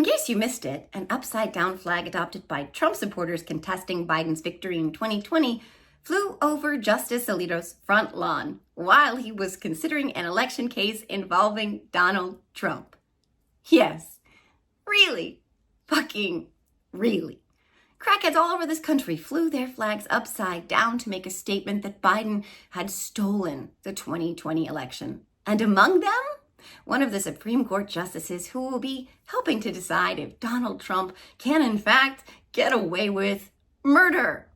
case you missed it, an upside-down flag adopted by Trump supporters contesting Biden's victory in 2020 flew over Justice Alito's front lawn while he was considering an election case involving Donald Trump. Yes, really, fucking really. Crackheads all over this country flew their flags upside down to make a statement that Biden had stolen the 2020 election. And among them, one of the Supreme Court justices who will be helping to decide if Donald Trump can in fact get away with murder.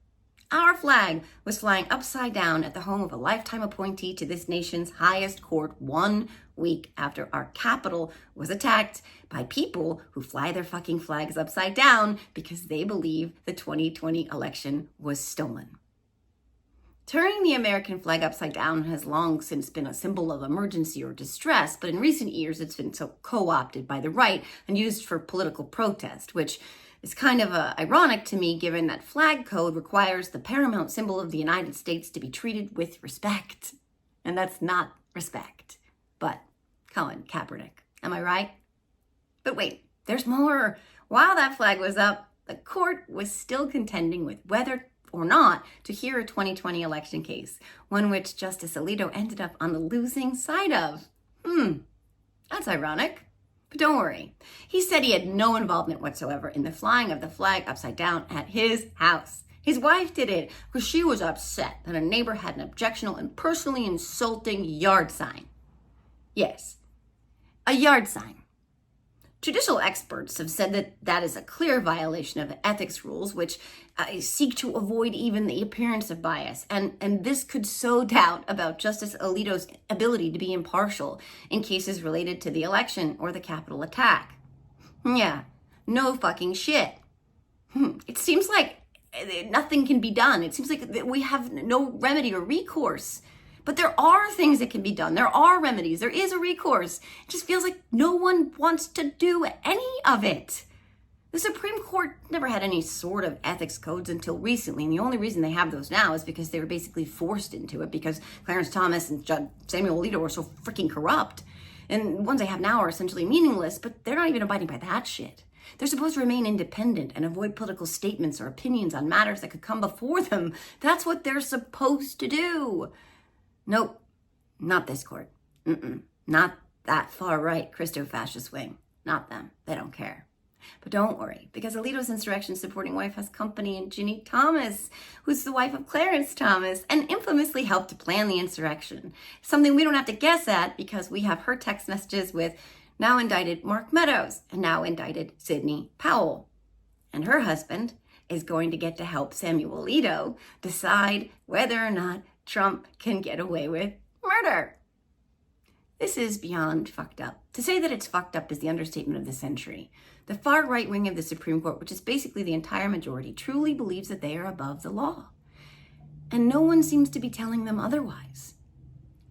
Our flag was flying upside down at the home of a lifetime appointee to this nation's highest court 1 week after our Capitol was attacked by people who fly their fucking flags upside down because they believe the 2020 election was stolen. Turning the American flag upside down has long since been a symbol of emergency or distress, but in recent years it's been so co-opted by the right and used for political protest, which is kind of ironic to me given that flag code requires the paramount symbol of the United States to be treated with respect. And that's not respect, but Colin Kaepernick. Am I right? But wait, there's more. While that flag was up, the court was still contending with whether or not to hear a 2020 election case, one which Justice Alito ended up on the losing side of. That's ironic. But don't worry. He said he had no involvement whatsoever in the flying of the flag upside down at his house. His wife did it because she was upset that a neighbor had an objectionable and personally insulting yard sign. Yes, a yard sign. Judicial experts have said that that is a clear violation of the ethics rules, which seek to avoid even the appearance of bias. And this could sow doubt about Justice Alito's ability to be impartial in cases related to the election or the Capitol attack. Yeah, no fucking shit. It seems like nothing can be done. It seems like we have no remedy or recourse. But there are things that can be done. There are remedies. There is a recourse. It just feels like no one wants to do any of it. The Supreme Court never had any sort of ethics codes until recently. And the only reason they have those now is because they were basically forced into it because Clarence Thomas and Judge Samuel Alito were so freaking corrupt. And the ones they have now are essentially meaningless, but they're not even abiding by that shit. They're supposed to remain independent and avoid political statements or opinions on matters that could come before them. That's what they're supposed to do. Nope, not this court. Not that far right Christo-fascist wing. Not them. They don't care. But don't worry, because Alito's insurrection supporting wife has company in Ginny Thomas, who's the wife of Clarence Thomas and infamously helped to plan the insurrection. Something we don't have to guess at because we have her text messages with now indicted Mark Meadows and now indicted Sidney Powell. And her husband is going to get to help Samuel Alito decide whether or not Trump can get away with murder. This is beyond fucked up. To say that it's fucked up is the understatement of the century. The far right wing of the Supreme Court, which is basically the entire majority, truly believes that they are above the law. And no one seems to be telling them otherwise.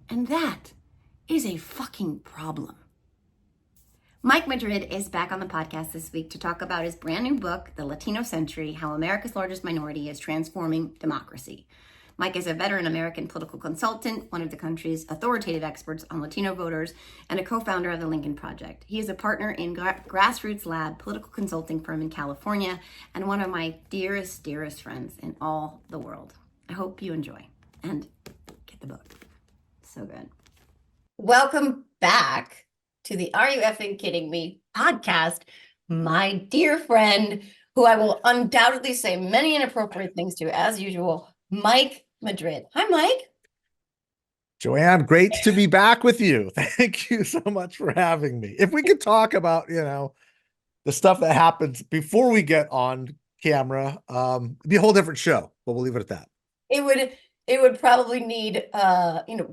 And that is a fucking problem. Mike Madrid is back on the podcast this week to talk about his brand new book, The Latino Century: How America's Largest Minority is Transforming Democracy. Mike is a veteran American political consultant, one of the country's authoritative experts on Latino voters, and a co-founder of the Lincoln Project. He is a partner in Grassroots Lab, political consulting firm in California, and one of my dearest, dearest friends in all the world. I hope you enjoy and get the book. So good. Welcome back to the Are You Effing Kidding Me podcast, my dear friend, who I will undoubtedly say many inappropriate things to, as usual, Mike Madrid. Hi, Mike. Joanne, great to be back with you. Thank you so much for having me. If we could talk about, the stuff that happens before we get on camera, it'd be a whole different show, but we'll leave it at that. It would probably need,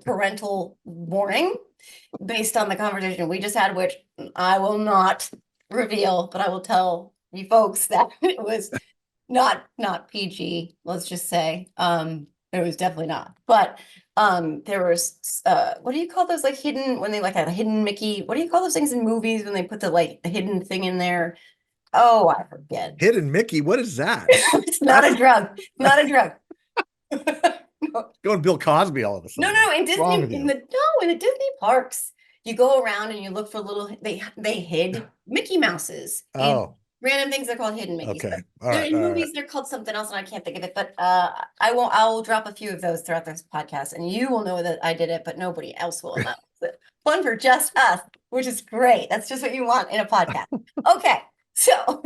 parental warning based on the conversation we just had, which I will not reveal, but I will tell you folks that it was not PG, let's just say. It was definitely not. But there was what do you call those, like hidden, when they like had a hidden Mickey, what do you call those things in movies when they put the hidden thing in there? Oh, I forget. Hidden Mickey, what is that? It's not a drug. Not a drug. Going Bill Cosby all of a sudden. No, in Disney, in the Disney parks, you go around and you look for little, they hid Mickey Mouses and Oh, random things. They're called hidden Mickeys. okay. But All they're right. in All right. movies, they're called something else, and I can't think of it. But I'll drop a few of those throughout this podcast, and you will know that I did it, but nobody else will know. But fun for just us, which is great. That's just what you want in a podcast. Okay, so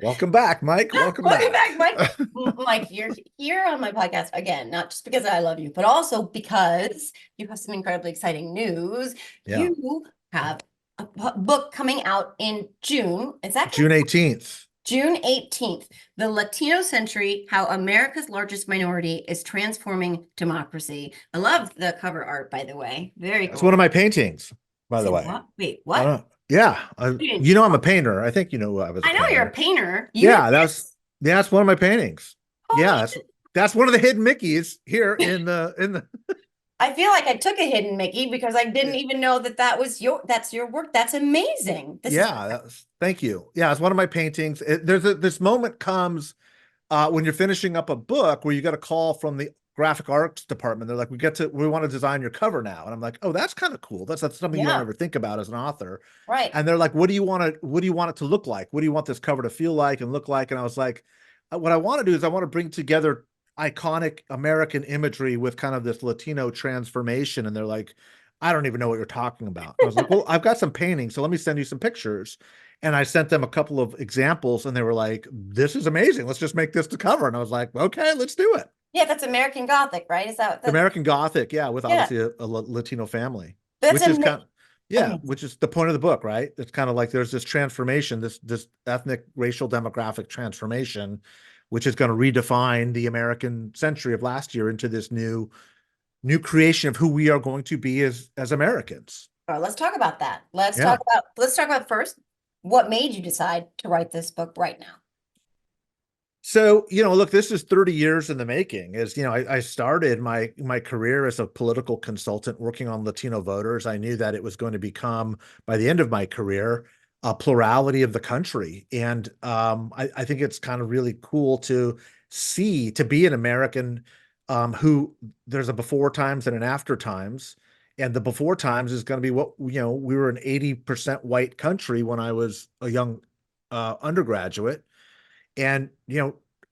Welcome back, Mike. Welcome welcome back. back, Mike. Mike, you're here on my podcast again, not just because I love you, but also because you have some incredibly exciting news. Yeah. You have a book coming out in June. Is that June 18th. June 18th, The Latino Century, How America's Largest Minority is Transforming Democracy. I love the cover art, by the way. Very It's cool. one of my paintings, by the So way. what? Wait, what? Yeah. didn't- You know, I'm a painter. I think you know I was a I know you're a painter. painter. You Yeah, did that's one of my paintings. Holy Yeah, that's one of the hidden Mickeys here in the I feel like I took a hidden Mickey because I didn't even know that was that's your work. That's amazing. yeah, thank you. Yeah, it's one of my paintings. This moment comes when you're finishing up a book where you got a call from the graphic arts department. They're like, we want to design your cover now. And I'm like, oh, that's kind of cool. That's something you don't ever think about as an author. Right. And they're like, what do you want it to look like? What do you want this cover to feel like and look like? And I was like, what I want to do is I want to bring together iconic American imagery with kind of this Latino transformation. And they're like, I don't even know what you're talking about. I was like, well, I've got some paintings, so let me send you some pictures. And I sent them a couple of examples and they were like, this is amazing. Let's just make this the cover. And I was like, okay, let's do it. Yeah, that's American Gothic, right? Is that American Gothic? Yeah. With obviously a Latino family, that's which is which is the point of the book, right? It's kind of like there's this transformation, this ethnic, racial, demographic transformation, which is going to redefine the American century of last year into this new creation of who we are going to be as Americans. All right, let's talk about that. Let's talk about first what made you decide to write this book right now. So, look, this is 30 years in the making. I started my career as a political consultant working on Latino voters. I knew that it was going to become, by the end of my career, a plurality of the country. And I think it's kind of really cool to be an American who there's a before times and an after times. And the before times is going to be what, we were an 80% white country when I was a young undergraduate. And,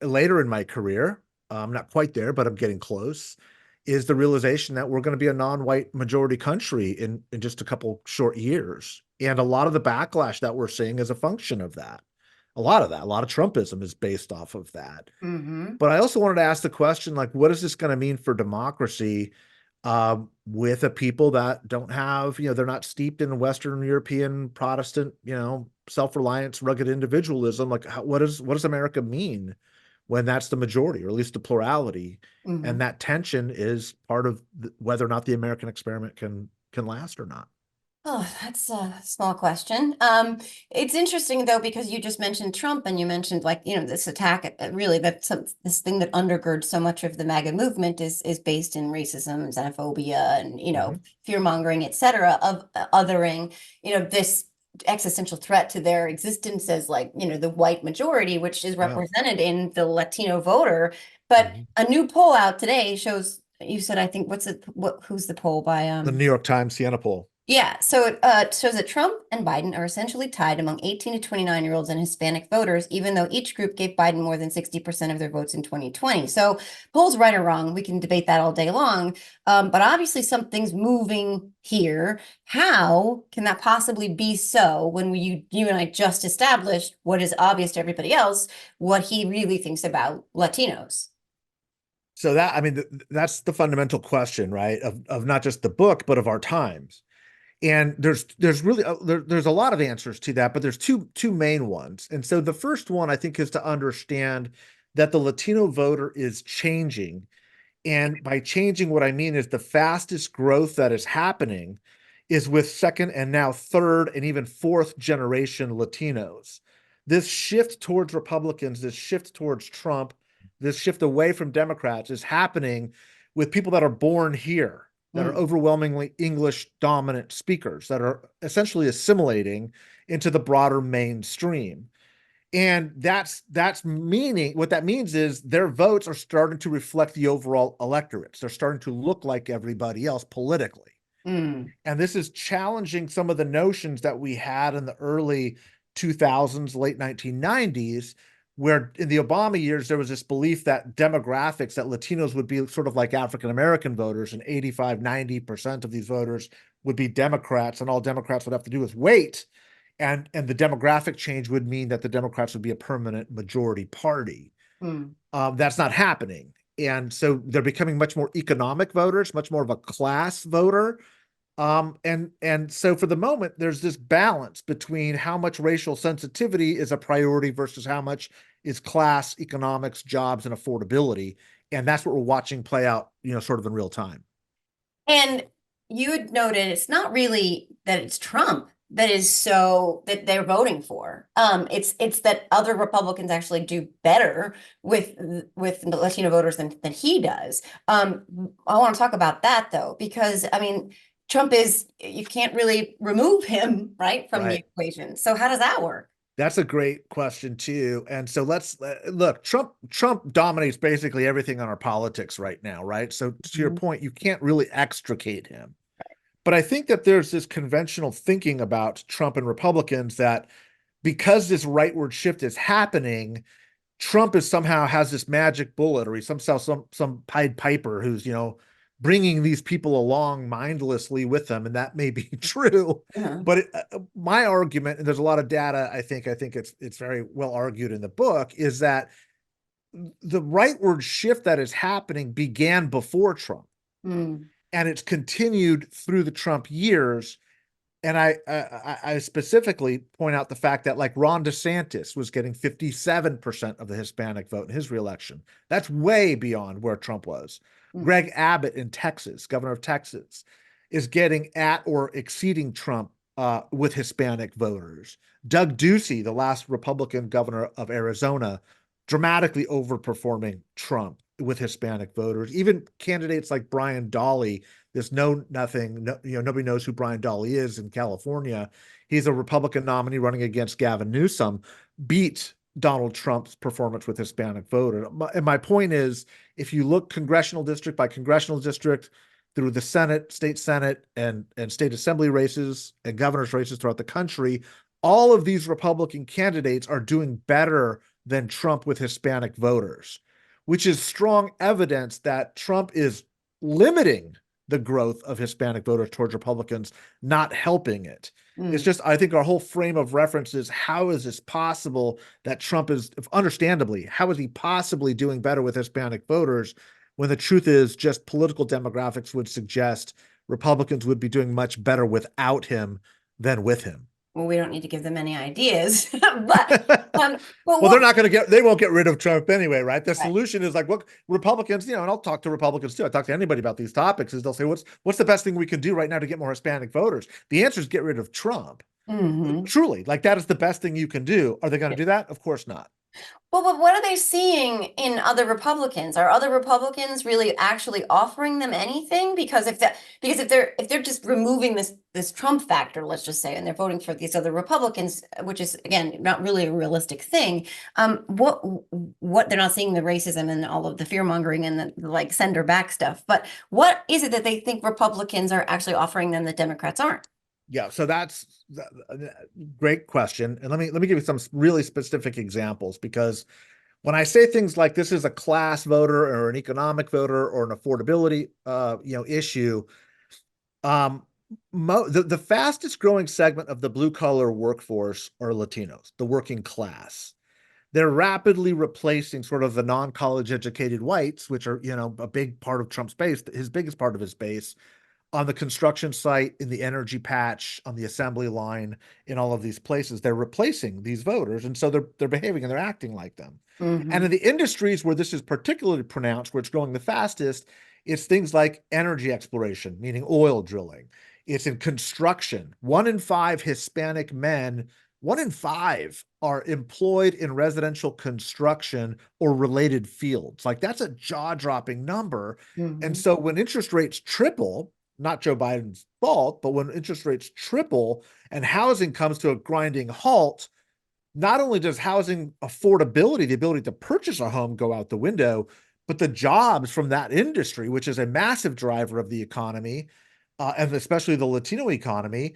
later in my career, I'm not quite there, but I'm getting close, is the realization that we're going to be a non-white majority country in just a couple short years. And a lot of the backlash that we're seeing is a function of that. A lot of Trumpism is based off of that. Mm-hmm. But I also wanted to ask the question, like, what is this going to mean for democracy with a people that don't have, they're not steeped in Western European Protestant, self-reliance, rugged individualism. Like, what does America mean when that's the majority, or at least the plurality? Mm-hmm. And that tension is part of whether or not the American experiment can last or not. Oh, that's a small question. It's interesting though, because you just mentioned Trump and you mentioned this attack, really this thing that undergirds so much of the MAGA movement is based in racism, xenophobia, and, fear mongering, et cetera, of othering, this existential threat to their existence as the white majority, which is represented in the Latino voter. But a new poll out today shows, you said, I think, who's the poll by? The New York Times Siena poll. Yeah, so it shows that Trump and Biden are essentially tied among 18 to 29-year-olds and Hispanic voters, even though each group gave Biden more than 60% of their votes in 2020. So polls right or wrong, we can debate that all day long, but obviously something's moving here. How can that possibly be so when you and I just established what is obvious to everybody else, what he really thinks about Latinos? So that's the fundamental question, right? Of not just the book, but of our times. And there's really there's a lot of answers to that, but there's two main ones. And so the first one, I think, is to understand that the Latino voter is changing. And by changing, what I mean is the fastest growth that is happening is with second and now third and even fourth generation Latinos. This shift towards Republicans, this shift towards Trump, this shift away from Democrats is happening with people that are born here, that are overwhelmingly English dominant speakers, that are essentially assimilating into the broader mainstream. And that's meaning, what that means is their votes are starting to reflect the overall electorates. They're starting to look like everybody else politically. Mm. And this is challenging some of the notions that we had in the early 2000s, late 1990s, where in the Obama years, there was this belief that demographics, that Latinos would be sort of like African-American voters, and 85, 90% of these voters would be Democrats, and all Democrats would have to do is wait. And the demographic change would mean that the Democrats would be a permanent majority party. Mm. That's not happening. And so they're becoming much more economic voters, much more of a class voter. And so for the moment, there's this balance between how much racial sensitivity is a priority versus how much is class, economics, jobs, and affordability. And that's what we're watching play out, sort of in real time. And you had noted it's not really that it's Trump that they're voting for. It's that other Republicans actually do better with Latino voters than he does. I want to talk about that though, because I mean, Trump you can't really remove him, right, from the equation. So how does that work? That's a great question too. And so let's look, Trump dominates basically everything on our politics right now, right? So to your point, you can't really extricate him. But I think that there's this conventional thinking about Trump and Republicans that because this rightward shift is happening, Trump somehow has this magic bullet, or he's some Pied Piper who's, bringing these people along mindlessly with them. And that may be true. But my argument, and there's a lot of data, I think it's very well argued in the book, is that the rightward shift that is happening began before Trump. And it's continued through the Trump years. And I specifically point out the fact that like Ron DeSantis was getting 57% of the Hispanic vote in his reelection. That's way beyond where Trump was. Greg Abbott in Texas, governor of Texas, is getting at or exceeding Trump with Hispanic voters. Doug Ducey, the last Republican governor of Arizona, dramatically overperforming Trump with Hispanic voters. Even candidates like Brian Dahle, nobody knows who Brian Dahle is in California. He's a Republican nominee running against Gavin Newsom, beat Donald Trump's performance with Hispanic voters. And my point is, if you look congressional district by congressional district through the Senate, state Senate, and state assembly races and governor's races throughout the country, all of these Republican candidates are doing better than Trump with Hispanic voters, which is strong evidence that Trump is limiting the growth of Hispanic voters towards Republicans, not helping it. It's just, I think our whole frame of reference is, how is this possible that Trump is, understandably, how is he possibly doing better with Hispanic voters when the truth is just political demographics would suggest Republicans would be doing much better without him than with him? Well, we don't need to give them any ideas, but well, they won't get rid of Trump anyway, right? The solution is like, what Republicans, and I'll talk to Republicans too. I talk to anybody about these topics, is they'll say, what's the best thing we can do right now to get more Hispanic voters? The answer is get rid of Trump. Truly, like that is the best thing you can do. Are they going to do that? Of course not. Well, but what are they seeing in other Republicans? Are other Republicans really actually offering them anything? Because if they're just removing this Trump factor, let's just say, and they're voting for these other Republicans, which is again not really a realistic thing. What they're not seeing the racism and all of the fear mongering and the like send her back stuff. But what is it that they think Republicans are actually offering them that Democrats aren't? Yeah, so that's a great question. And let me give you some really specific examples, because when I say things like this is a class voter or an economic voter or an affordability issue, the fastest growing segment of the blue collar workforce are Latinos, the working class. They're rapidly replacing sort of the non-college educated whites, which are, a big part of Trump's base, his biggest part of his base, on the construction site, in the energy patch, on the assembly line, in all of these places. They're replacing these voters. And so they're behaving and they're acting like them. And in the industries where this is particularly pronounced, where it's growing the fastest, it's things like energy exploration, meaning oil drilling. It's in construction. 1 in 5 Hispanic men, 1 in 5 are employed in residential construction or related fields. Like, that's a jaw-dropping number. And so when interest rates triple, not Joe Biden's fault, but when interest rates triple and housing comes to a grinding halt, not only does housing affordability, the ability to purchase a home, go out the window, but the jobs from that industry, which is a massive driver of the economy, and especially the Latino economy,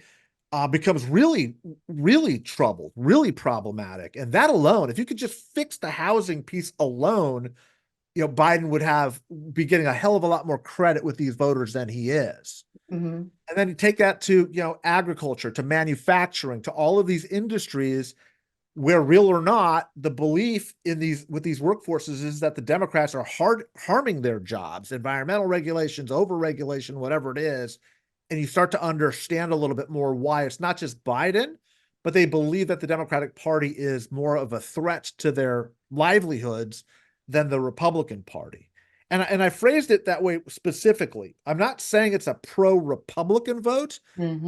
becomes really, really troubled, really problematic. And that alone, if you could just fix the housing piece alone, Biden would be getting a hell of a lot more credit with these voters than he is. Mm-hmm. And then you take that to, agriculture, to manufacturing, to all of these industries where, real or not, the belief in with these workforces is that the Democrats are harming their jobs, environmental regulations, over-regulation, whatever it is. And you start to understand a little bit more why it's not just Biden, but they believe that the Democratic Party is more of a threat to their livelihoods than the Republican Party. And I phrased it that way specifically. I'm not saying it's a pro-Republican vote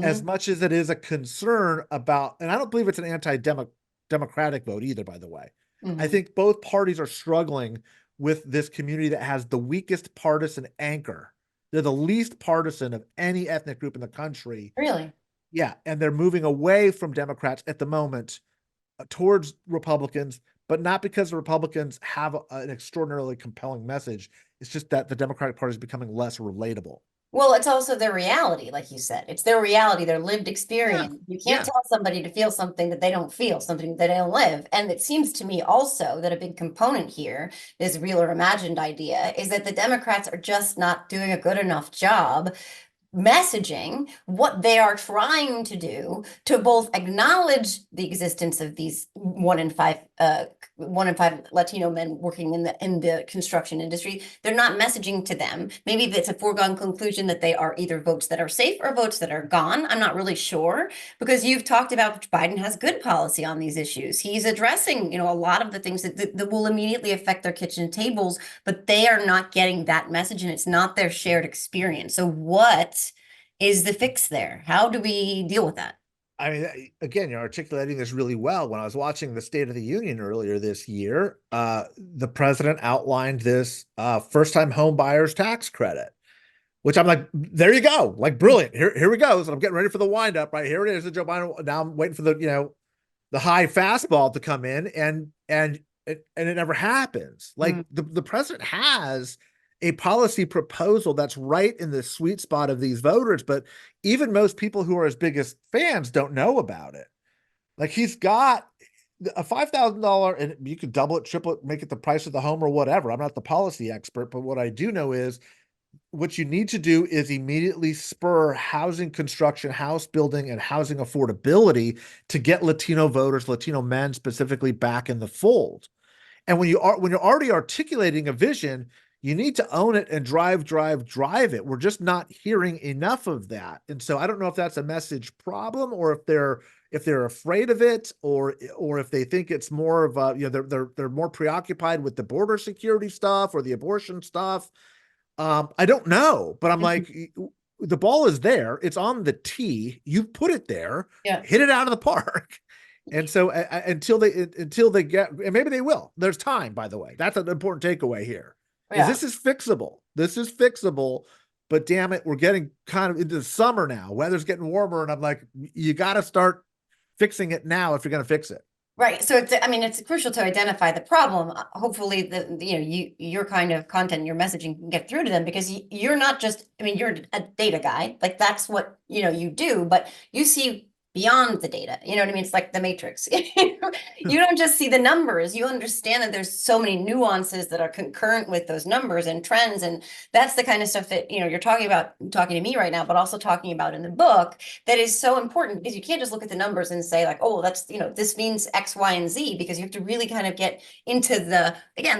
as much as it is a concern about, and I don't believe it's an anti-democratic vote either, by the way. I think both parties are struggling with this community that has the weakest partisan anchor. They're the least partisan of any ethnic group in the country. Really? Yeah. And they're moving away from Democrats at the moment towards Republicans, but not because the Republicans have an extraordinarily compelling message. It's just that the Democratic Party is becoming less relatable. Well, it's also their reality, like you said. It's their reality, their lived experience. You can't tell somebody to feel something that they don't feel, something that they don't live. And it seems to me also that a big component here, this real or imagined idea, is that the Democrats are just not doing a good enough job messaging what they are trying to do to both acknowledge the existence of these 1 in 5 Latino men working in the construction industry. They're not messaging to them. Maybe it's a foregone conclusion that they are either votes that are safe or votes that are gone. I'm not really sure, because you've talked about Biden has good policy on these issues. He's addressing, a lot of the things that will immediately affect their kitchen tables, but they are not getting that message, and it's not their shared experience. So what is the fix there? How do we deal with that? I mean, again, you're articulating this really well. When I was watching the State of the Union earlier this year, the president outlined this first-time home buyers tax credit, which I'm like, there you go, like brilliant. Here we go. So I'm getting ready for the windup. Right here it is. Joe Biden. Now I'm waiting for the high fastball to come in, and it never happens. Like the president has a policy proposal that's right in the sweet spot of these voters, but even most people who are his biggest fans don't know about it. Like, he's got a $5,000, and you could double it, triple it, make it the price of the home or whatever. I'm not the policy expert, but what I do know is what you need to do is immediately spur housing construction, house building, and housing affordability to get Latino voters, Latino men specifically, back in the fold. And when you're already articulating a vision, you need to own it and drive it. We're just not hearing enough of that. And so I don't know if that's a message problem, or if they're afraid of it, or if they think it's more of a, they're more preoccupied with the border security stuff or the abortion stuff. I don't know, but I'm like, the ball is there. It's on the tee. You put it there, hit it out of the park. And so until they get, and maybe they will, there's time, by the way. That's an important takeaway here. This is fixable. This is fixable, but damn it, we're getting kind of into the summer now. Weather's getting warmer, and I'm like, you got to start fixing it now if you're going to fix it. Right. So it's crucial to identify the problem. Hopefully your kind of content, your messaging can get through to them, because you're not just, you're a data guy. Like, that's what, you do, but you see beyond the data. You know what I mean? It's like the Matrix. You don't just see the numbers. You understand that there's so many nuances that are concurrent with those numbers and trends. And that's the kind of stuff that, you're talking to me right now, but also talking about in the book, that is so important, because you can't just look at the numbers and say like, oh, that's, this means X, Y, and Z, because you have to really kind of get into the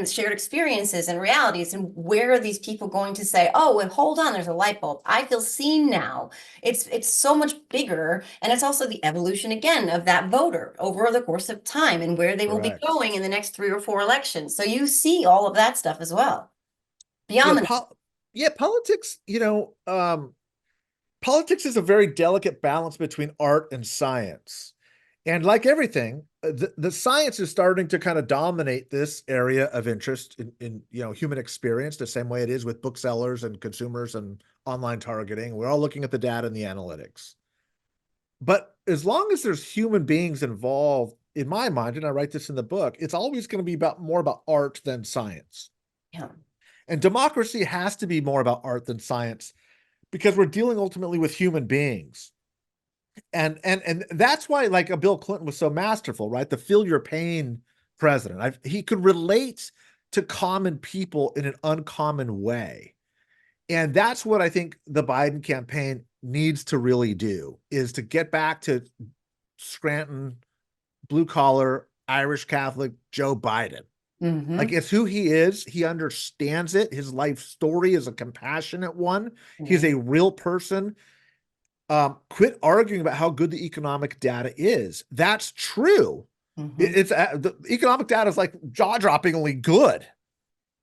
shared experiences and realities, and where are these people going to say, oh, and hold on, there's a light bulb. I feel seen now. It's so much bigger. And it's also the evolution again of that voter over the course of time, and where they will be going in the next 3 or 4 elections. So you see all of that stuff as well. Beyond politics, politics is a very delicate balance between art and science. And like everything, the science is starting to kind of dominate this area of interest in human experience, the same way it is with booksellers and consumers and online targeting. We're all looking at the data and the analytics. But as long as there's human beings involved, in my mind, and I write this in the book, it's always going to be more about art than science. Yeah. And democracy has to be more about art than science, because we're dealing ultimately with human beings. And that's why like a Bill Clinton was so masterful, right? The feel your pain president. He could relate to common people in an uncommon way. And that's what I think the Biden campaign needs to really do, is to get back to Scranton, blue collar, Irish Catholic Joe Biden. Like, it's who he is. He understands it. His life story is a compassionate one. He's a real person. Quit arguing about how good the economic data is. That's true. It's the economic data is like jaw-droppingly good,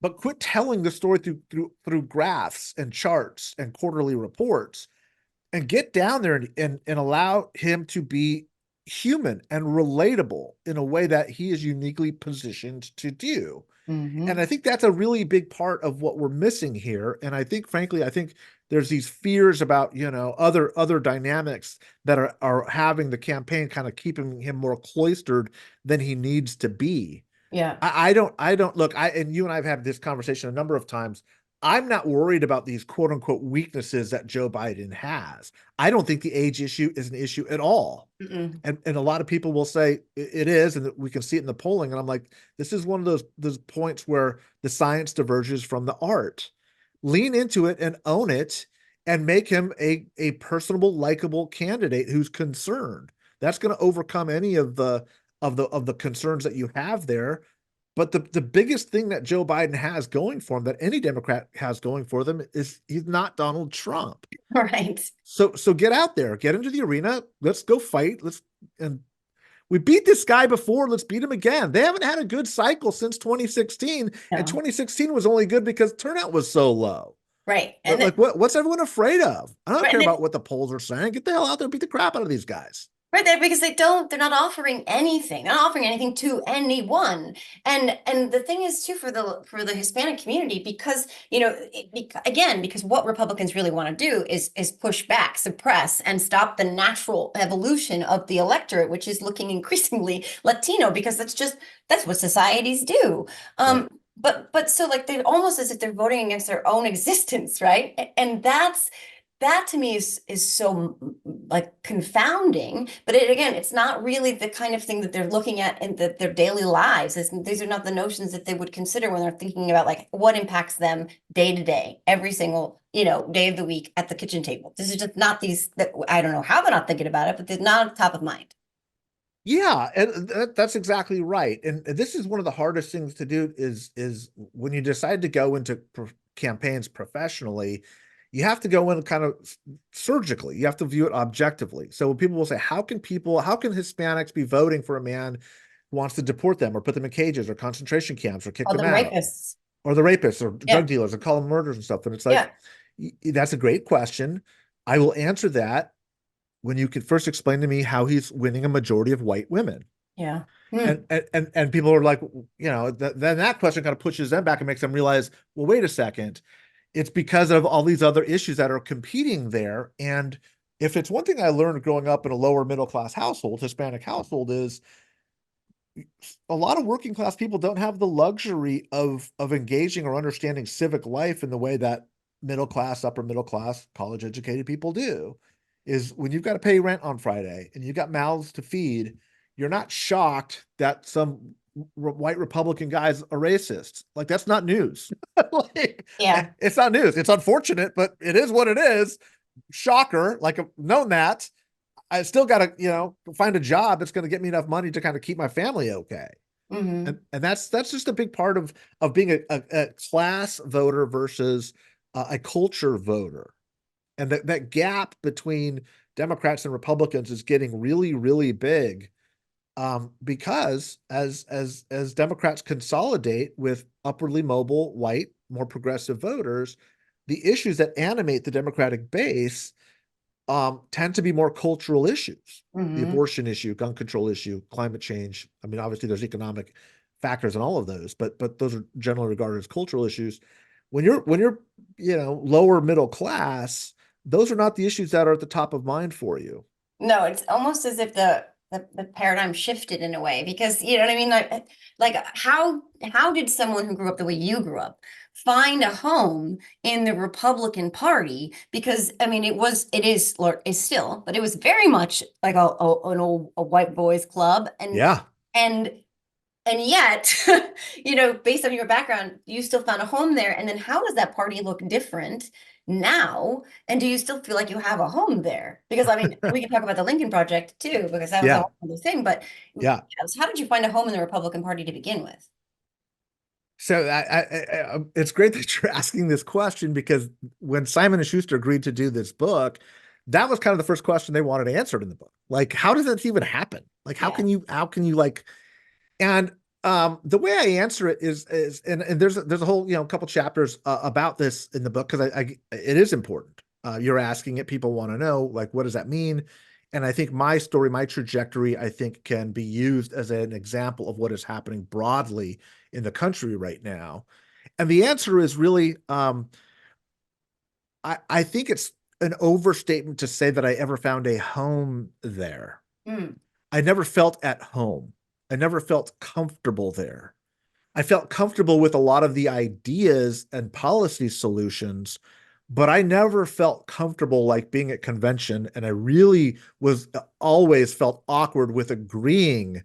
but quit telling the story through graphs and charts and quarterly reports, and get down there and allow him to be human and relatable in a way that he is uniquely positioned to do. And I think that's a really big part of what we're missing here. And I think, frankly, there's these fears about, other dynamics that are having the campaign kind of keeping him more cloistered than he needs to be. Yeah. I don't look, and you and I have had this conversation a number of times. I'm not worried about these quote unquote weaknesses that Joe Biden has. I don't think the age issue is an issue at all. And a lot of people will say it is, and we can see it in the polling. And I'm like, this is one of those points where the science diverges from the art. Lean into it and own it, and make him a personable, likable candidate who's concerned. That's going to overcome any of the concerns that you have there. But the biggest thing that Joe Biden has going for him, that any Democrat has going for them, is he's not Donald Trump. Right. So get out there, get into the arena. Let's go fight. And we beat this guy before. Let's beat him again. They haven't had a good cycle since 2016. No. And 2016 was only good because turnout was so low. Right. And like, what's everyone afraid of? I don't care and about what the polls are saying. Get the hell out there and beat the crap out of these guys. Right there, because they're not offering anything. They're not offering anything to anyone. And the thing is too, for the Hispanic community, because, because what Republicans really want to do is push back, suppress, and stop the natural evolution of the electorate, which is looking increasingly Latino, because that's what societies do. Right. But so like they're almost as if they're voting against their own existence, right? And that to me is so like confounding, but it's not really the kind of thing that they're looking at in their daily lives. These are not the notions that they would consider when they're thinking about like what impacts them day to day, every single, day of the week at the kitchen table. This is just not that I don't know how they're not thinking about it, but they're not top of mind. Yeah, and that's exactly right. And this is one of the hardest things to do is when you decide to go into campaigns professionally, you have to go in kind of surgically. You have to view it objectively. So when people will say, how can Hispanics be voting for a man who wants to deport them or put them in cages or concentration camps or kick them out? Rapists. Or the rapists or drug dealers and call them murderers and stuff. And it's like, that's a great question. I will answer that when you can first explain to me how he's winning a majority of white women. Yeah. And people are like, then that question kind of pushes them back and makes them realize, well, wait a second. It's because of all these other issues that are competing there. And if it's one thing I learned growing up in a lower middle class household, Hispanic household, is a lot of working class people don't have the luxury of engaging or understanding civic life in the way that middle class, upper middle class, college educated people do. Is when you've got to pay rent on Friday and you've got mouths to feed, you're not shocked that some white Republican guys are racists. Like, that's not news. It's not news. It's unfortunate, but it is what it is. Shocker. Like, I've known that. I still got to, find a job that's going to get me enough money to kind of keep my family okay. And that's just a big part of being a class voter versus a culture voter. And that gap between Democrats and Republicans is getting really, really big. Because as Democrats consolidate with upwardly mobile, white, more progressive voters, the issues that animate the Democratic base tend to be more cultural issues. The abortion issue, gun control issue, climate change. I mean, obviously there's economic factors in all of those, but those are generally regarded as cultural issues. When you're lower middle class, those are not the issues that are at the top of mind for you. No, it's almost as if the paradigm shifted in a way, because you know what I mean? Like how did someone who grew up the way you grew up find a home in the Republican Party? Because I mean, it is still, but it was very much like an old a white boys club, Yeah. and and yet, you know, based on your background, you still found a home there. And then how does that party look different now? And do you still feel like you have a home there? Because I mean, we can talk about the Lincoln Project too, because that was a Yeah. whole other thing. But Yeah. how did you find a home in the Republican Party to begin with? So it's great that you're asking this question, because when Simon and Schuster agreed to do this book, that was kind of the first question they wanted answered in the book. Like, how does that even happen? Like, Yeah. how can you like, and the way I answer it is, and there's a whole, you know, couple chapters about this in the book, because it is important. You're asking it, people want to know, like, what does that mean? And I think my story, my trajectory, I think can be used as an example of what is happening broadly in the country right now. And the answer is really, I think it's an overstatement to say that I ever found a home there. Mm. I never felt at home. I never felt comfortable there. I felt comfortable with a lot of the ideas and policy solutions, but I never felt comfortable like being at convention. And I really was always felt awkward with agreeing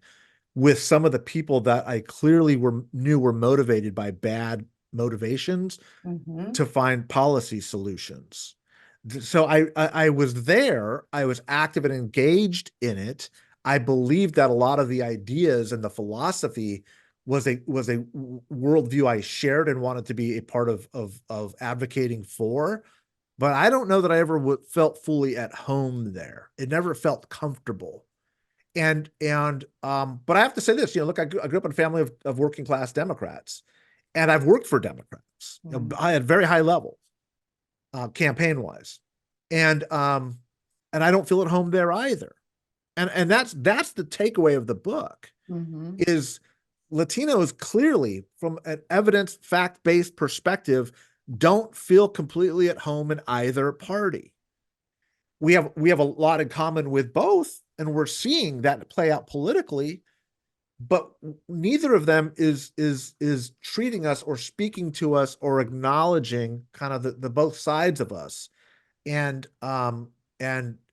with some of the people that I clearly knew were motivated by bad motivations Hmm. to find policy solutions. So I was there, I was active and engaged in it. I believed that a lot of the ideas and the philosophy was a worldview I shared and wanted to be a part of advocating for. But I don't know that I ever felt fully at home there. It never felt comfortable. But I have to say this, you know, look, I grew up in a family of working class Democrats, and I've worked for Democrats, you know, I had very high level, campaign wise, and I don't feel at home there either. And that's the takeaway of the book Hmm. is Latinos clearly, from an evidence fact based perspective, don't feel completely at home in either party. We have a lot in common with both, and we're seeing that play out politically, but neither of them is treating us or speaking to us or acknowledging kind of the both sides of us. And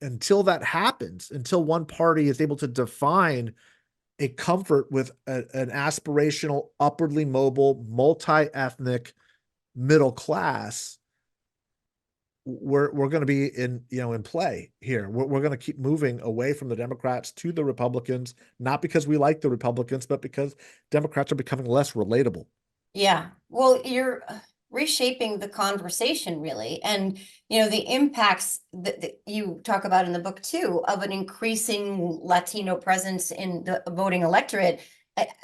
until that happens, until one party is able to define a comfort with an aspirational, upwardly mobile, multi-ethnic middle class, we're going to be in play here. We're going to keep moving away from the Democrats to the Republicans, not because we like the Republicans, but because Democrats are becoming less relatable. Yeah. Well, you're reshaping the conversation really. And, you know, the impacts that you talk about in the book too, of an increasing Latino presence in the voting electorate.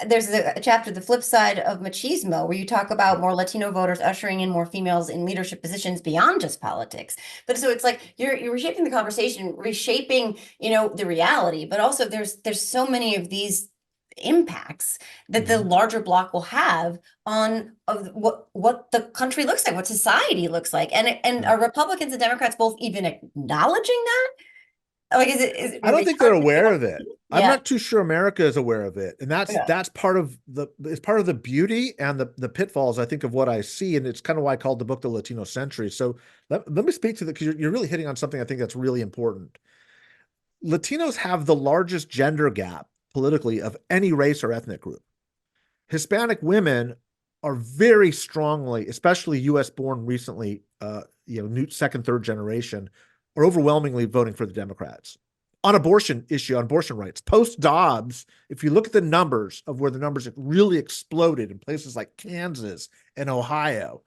There's a chapter, The Flip Side of Machismo, where you talk about more Latino voters ushering in more females in leadership positions beyond just politics. But so it's like you're reshaping the conversation, reshaping, you know, the reality, but also there's so many of these impacts that the Mhm. larger bloc will have on of what the country looks like, what society looks like. And Yeah. are Republicans and Democrats both even acknowledging that? Like, I are don't they think they're targeting aware of it. it? I'm Yeah. not too sure America is aware of it, and that's Yeah. that's part of the beauty and the pitfalls, I think, of what I see, and it's kind of why I called the book the Latino Century. So let me speak to because you're really hitting on something I think that's really important. Latinos have the largest gender gap politically of any race or ethnic group. Hispanic women are very strongly, especially U.S. born recently, new second, third generation, are overwhelmingly voting for the Democrats on abortion issue, on abortion rights. Post Dobbs, if you look at the numbers of where the numbers have really exploded in places like Kansas and Ohio,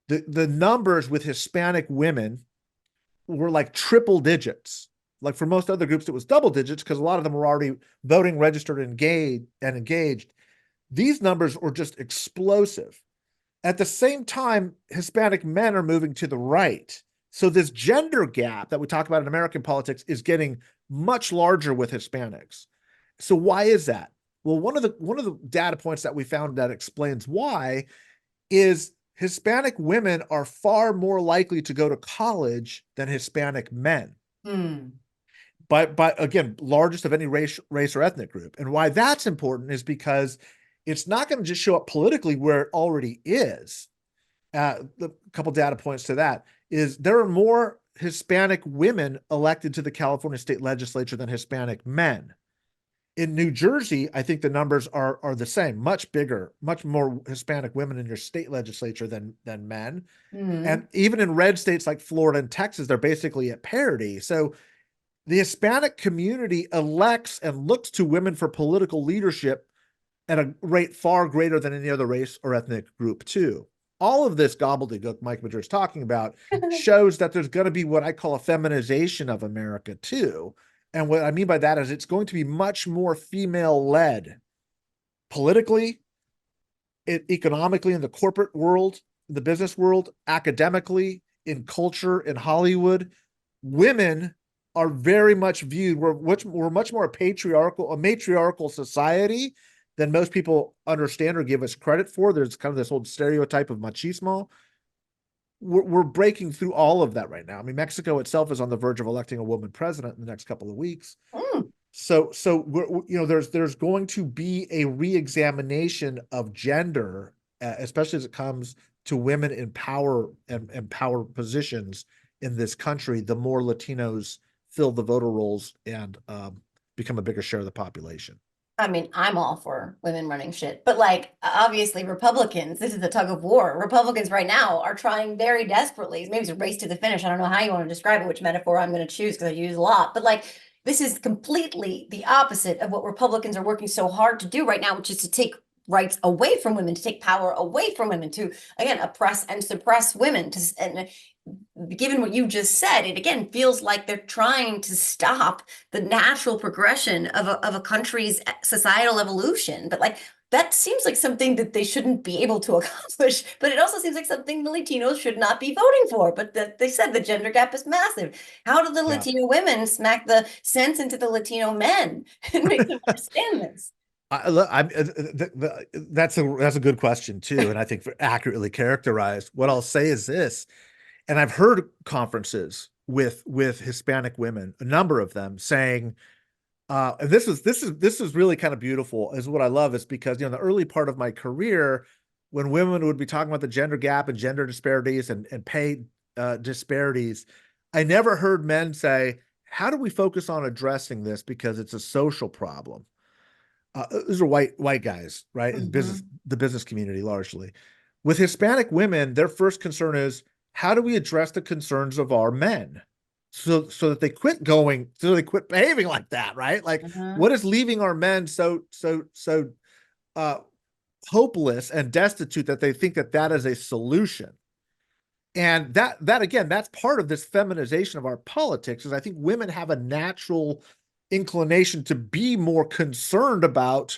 the numbers with Hispanic women were like triple digits. Like for most other groups, it was double digits because a lot of them were already voting, registered, engaged. These numbers were just explosive. At the same time, Hispanic men are moving to the right. So this gender gap that we talk about in American politics is getting much larger with Hispanics. So why is that? Well, one of the data points that we found that explains why is Hispanic women are far more likely to go to college than Hispanic men. Hmm. by again, largest of any race or ethnic group. And why that's important is because it's not going to just show up politically where it already is. A couple data points to that is there are more Hispanic women elected to the California state legislature than Hispanic men. In New Jersey, I think the numbers are the same, much bigger, much more Hispanic women in your state legislature than men. And even in red states like Florida and Texas, they're basically at parity. So the Hispanic community elects and looks to women for political leadership at a rate far greater than any other race or ethnic group too. All of this gobbledygook Mike Madrid is talking about shows that there's going to be what I call a feminization of America too. And what I mean by that is it's going to be much more female-led politically, economically, in the corporate world, in the business world, academically, in culture, in Hollywood. Women are very much viewed, we're much more a matriarchal society than most people understand or give us credit for. There's kind of this old stereotype of machismo. We're breaking through all of that right now. I mean, Mexico itself is on the verge of electing a woman president in the next couple of weeks. So there's going to be a re-examination of gender, especially as it comes to women in power and power positions in this country. The more Latinos fill the voter rolls and become a bigger share of the population. I mean, I'm all for women running shit, but like, obviously Republicans, this is a tug of war. Republicans right now are trying very desperately. Maybe it's a race to the finish. I don't know how you want to describe it, which metaphor I'm going to choose because I use a lot, but like, this is completely the opposite of what Republicans are working so hard to do right now, which is to take rights away from women, to take power away from women, to, again, oppress and suppress women. And given what you just said, it again feels like they're trying to stop the natural progression of a country's societal evolution. But like, that seems like something that they shouldn't be able to accomplish, but it also seems like something the Latinos should not be voting for. But they said the gender gap is massive. How do the Latino women smack the sense into the Latino men and make them understand this? That's a good question too, and I think accurately characterized. What I'll say is this, and I've heard conferences with Hispanic women, a number of them saying, this is really kind of beautiful. Is what I love is because in the early part of my career, when women would be talking about the gender gap and gender disparities and pay disparities, I never heard men say, "How do we focus on addressing this because it's a social problem?" These are white guys, right? In the business community largely. With Hispanic women, their first concern is, how do we address the concerns of our men so that they quit behaving like that, right? Like, what is leaving our men so hopeless and destitute that they think that is a solution? And that again, that's part of this feminization of our politics, is I think women have a natural inclination to be more concerned about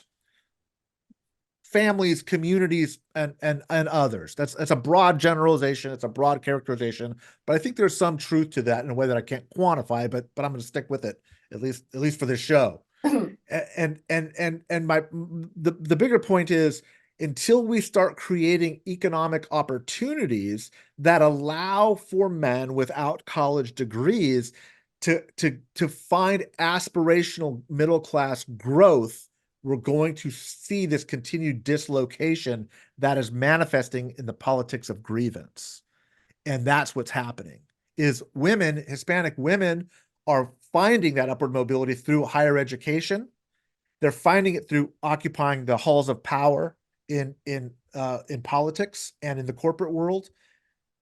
families, communities, and others. That's a broad generalization. It's a broad characterization, but I think there's some truth to that in a way that I can't quantify, but I'm going to stick with it, at least for this show. And the bigger point is, until we start creating economic opportunities that allow for men without college degrees to find aspirational middle class growth, we're going to see this continued dislocation that is manifesting in the politics of grievance. And that's what's happening, is women, Hispanic women, are finding that upward mobility through higher education. They're finding it through occupying the halls of power in politics and in the corporate world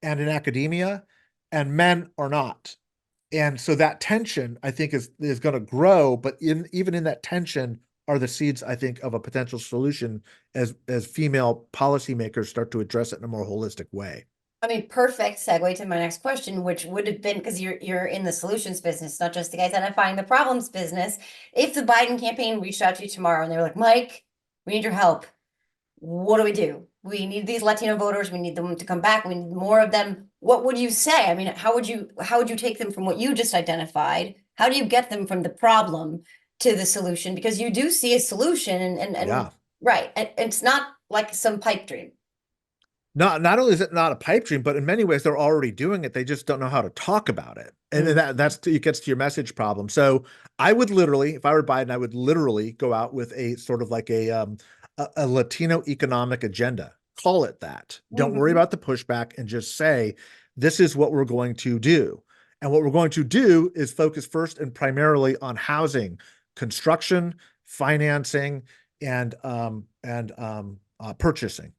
and in academia, and men are not. And so that tension, I think, is going to grow, but even in that tension are the seeds, I think, of a potential solution as female policymakers start to address it in a more holistic way. I mean, perfect segue to my next question, which would have been, because you're in the solutions business, not just the identifying the problems business. If the Biden campaign reached out to you tomorrow and they were like, Mike, we need your help, what do we do? We need these Latino voters. We need them to come back. We need more of them. What would you say? I mean, how would you take them from what you just identified? How do you get them from the problem to the solution? Because you do see a solution and Yeah. right. And it's not like some pipe dream. not only is it not a pipe dream, but in many ways they're already doing it. They just don't know how to talk about it. And that's it gets to your message problem. So I would literally, if I were Biden, I would literally go out with a sort of like a Latino economic agenda. Call it that. Don't worry about the pushback and just say, this is what we're going to do. And what we're going to do is focus first and primarily on housing, construction, financing, and purchasing.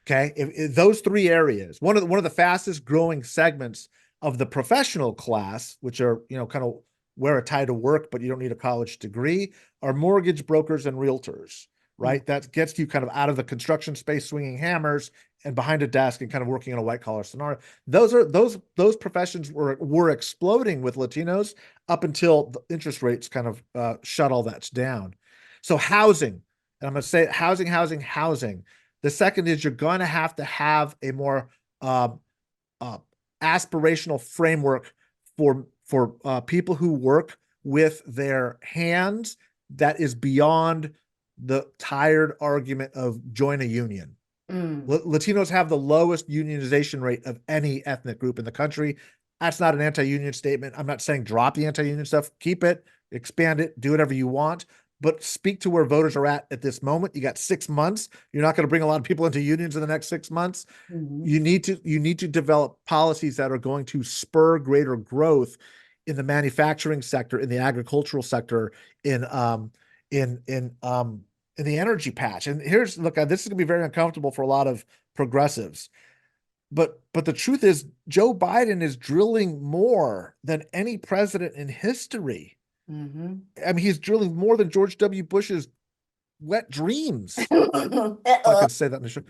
Okay, if those three areas, one of the fastest growing segments of the professional class, which are kind of wear a tie to work, but you don't need a college degree, are mortgage brokers and realtors, right? That gets you kind of out of the construction space, swinging hammers and behind a desk and kind of working in a white collar scenario. Those professions were exploding with Latinos up until the interest rates kind of shut all that down. So housing, and I'm going to say housing. The second is you're going to have a more aspirational framework for people who work with their hands that is beyond the tired argument of join a union. Latinos have the lowest unionization rate of any ethnic group in the country. That's not an anti-union statement. I'm not saying drop the anti-union stuff. Keep it, expand it, do whatever you want. But speak to where voters are at this moment. You got 6 months. You're not going to bring a lot of people into unions in the next 6 months. You need to develop policies that are going to spur greater growth in the manufacturing sector, in the agricultural sector, in the energy patch. And this is going to be very uncomfortable for a lot of progressives. But the truth is, Joe Biden is drilling more than any president in history. I mean, he's drilling more than George W. Bush's wet dreams. I can say that in the show.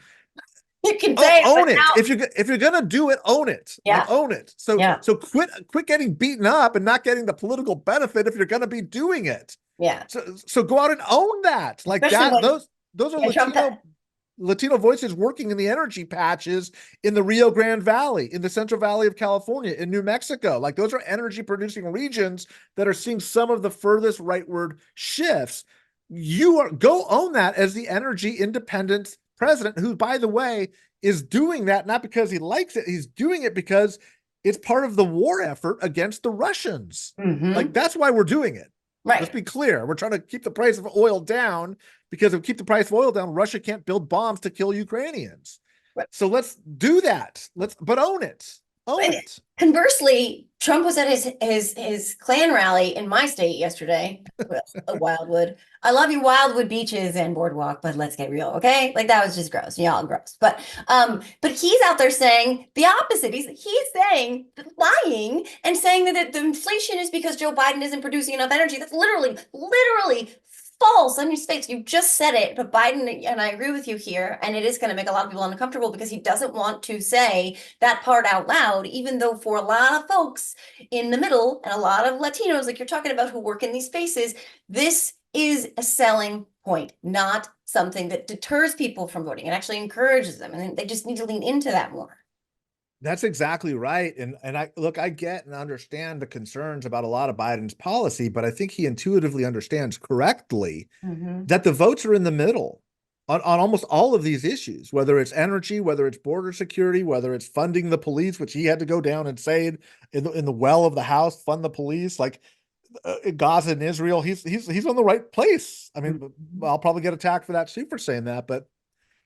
You can say own it. If you're gonna do it, own it. Yeah. Like, own it. So quit getting beaten up and not getting the political benefit if you're gonna be doing it. Yeah. So go out and own that. Like especially that. Those are Latino voices working in the energy patches in the Rio Grande Valley, in the Central Valley of California, in New Mexico. Like those are energy producing regions that are seeing some of the furthest rightward shifts. Go own that as the energy independent president, who, by the way, is doing that not because he likes it. He's doing it because it's part of the war effort against the Russians. Like that's why we're doing it. Right. Let's be clear. We're trying to keep the price of oil down, because if we keep the price of oil down, Russia can't build bombs to kill Ukrainians. Right. So let's do that. But own it. Own it. Conversely, Trump was at his Klan rally in my state yesterday, Wildwood. I love you, Wildwood beaches and boardwalk, but let's get real, okay? Like that was just gross. Y'all gross. But he's out there saying the opposite. He's saying, lying and saying that the inflation is because Joe Biden isn't producing enough energy. That's literally false on his face. You just said it, but Biden, and I agree with you here, and it is going to make a lot of people uncomfortable because he doesn't want to say that part out loud, even though for a lot of folks in the middle and a lot of Latinos, like you're talking about, who work in these spaces, this is a selling point, not something that deters people from voting. It actually encourages them, and they just need to lean into that more. That's exactly right. And I get and understand the concerns about a lot of Biden's policy, but I think he intuitively understands correctly that the votes are in the middle on almost all of these issues, whether it's energy, whether it's border security, whether it's funding the police, which he had to go down and say in the well of the House, fund the police, like Gaza and Israel. He's on the right place. I mean, I'll probably get attacked for that too, for saying that, but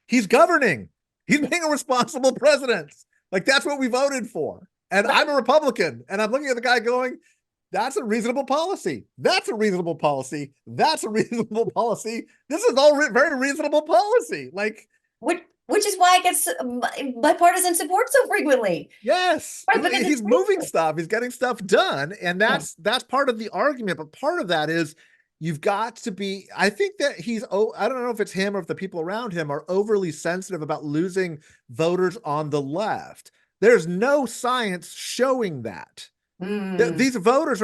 he's governing. He's being a responsible president. Like that's what we voted for. And I'm a Republican, and I'm looking at the guy going, that's a reasonable policy. That's a reasonable policy. That's a reasonable policy. This is all very reasonable policy. Like, which is why it gets bipartisan support so frequently. Yes. Right, he's moving stuff. He's getting stuff done. And that's part of the argument. But part of that is you've got to be, I think that I don't know if it's him or if the people around him are overly sensitive about losing voters on the left. There's no science showing that. These voters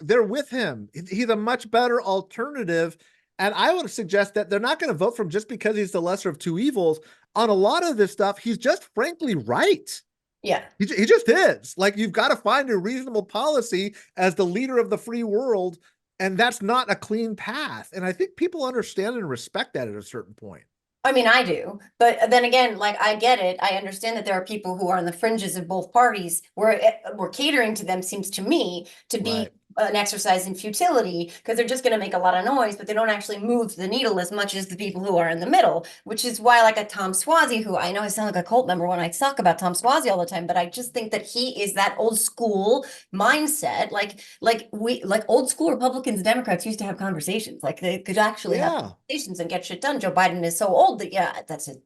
they're with him. He's a much better alternative. And I would suggest that they're not going to vote for him just because he's the lesser of two evils. On a lot of this stuff, he's just frankly right. Yeah. He just is. Like, you've got to find a reasonable policy as the leader of the free world. And that's not a clean path. And I think people understand and respect that at a certain point. I mean, I do, but then again, like I get it. I understand that there are people who are on the fringes of both parties where we're catering to them seems to me to be Right. an exercise in futility because they're just going to make a lot of noise, but they don't actually move the needle as much as the people who are in the middle, which is why like a Tom Swazi, who I know I sound like a cult member when I talk about Tom Swazi all the time, but I just think that he is that old school mindset, like old school Republicans and Democrats used to have conversations, like they could actually have Yeah. conversations and get shit done. Joe Biden is so old that yeah,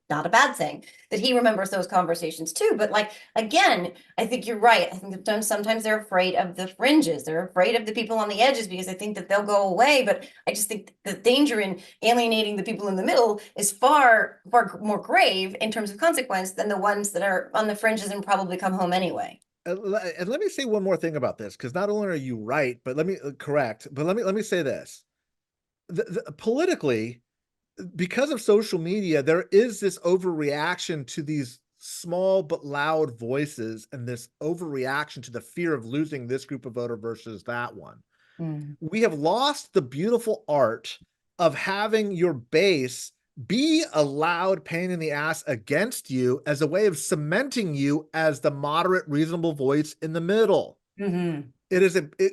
not a bad thing that he remembers those conversations too. But like again, I think you're right. I think that sometimes they're afraid of the fringes. They're afraid of the people on the edges because I think that they'll go away. But I just think the danger in alienating the people in the middle is far, far more grave in terms of consequence than the ones that are on the fringes and probably come home anyway. And let me say one more thing about this, because not only are you right, but let me correct, but let me say this. Politically, because of social media, there is this overreaction to these small but loud voices and this overreaction to the fear of losing this group of voter versus that one. Mm. We have lost the beautiful art of having your base be a loud pain in the ass against you as a way of cementing you as the moderate, reasonable voice in the middle. Mm-hmm.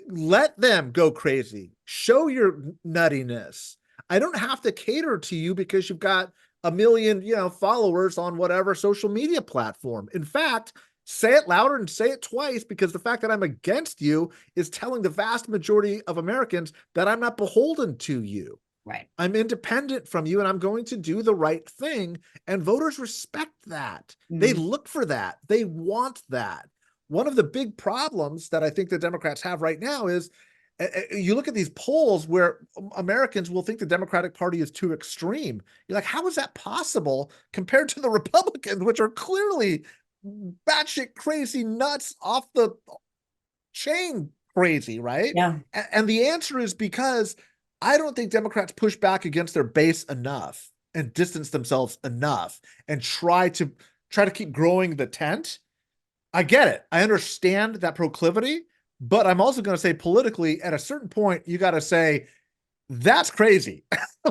Let them go crazy. Show your nuttiness. I don't have to cater to you because you've got a million, followers on whatever social media platform. In fact, say it louder and say it twice, because the fact that I'm against you is telling the vast majority of Americans that I'm not beholden to you. Right. I'm independent from you and I'm going to do the right thing. And voters respect that. They Mm. look for that. They want that. One of the big problems that I think the Democrats have right now is you look at these polls where Americans will think the Democratic Party is too extreme. You're like, how is that possible compared to the Republicans, which are clearly batshit crazy, nuts, off the chain crazy, right? Yeah. And the answer is because I don't think Democrats push back against their base enough and distance themselves enough and try to keep growing the tent. I get it. I understand that proclivity, but I'm also going to say politically, at a certain point, you got to say, that's crazy.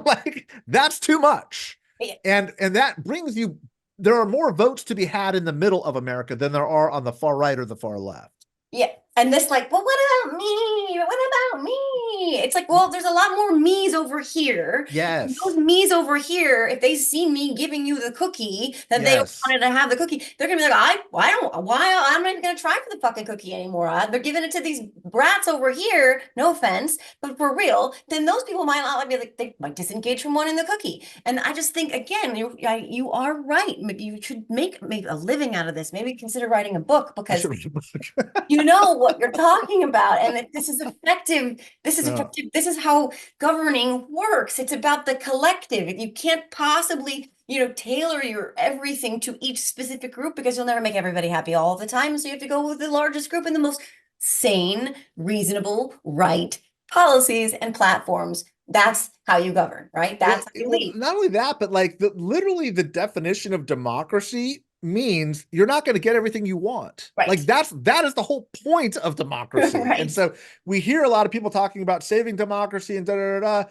Like, that's too much. Yeah. And that brings you, there are more votes to be had in the middle of America than there are on the far right or the far left. Yeah. And this like, well, what about me? What about me? It's like, well, there's a lot more me's over here. And those Yes. me's over here, if they see me giving you the cookie that they Yes. wanted to have the cookie, they're gonna be like, I'm not even gonna try for the fucking cookie anymore. They're giving it to these brats over here. No offense, but for real, then those people might not be like, they might disengage from wanting the cookie. And I just think again, you are right. Maybe you should make maybe a living out of this. Maybe consider writing a book I because should read the book. you know what you're talking about and that this is effective. This is No. effective. This is how governing works. It's about the collective. You can't possibly tailor your everything to each specific group because you'll never make everybody happy all the time, so you have to go with the largest group and the most sane, reasonable, right policies and platforms. That's how you govern, right? That's how you Well, lead. not only that, but like literally the definition of democracy means you're not going to get everything you want. Like Right. that is the whole point of democracy. And Right. so we hear a lot of people talking about saving democracy and da da da,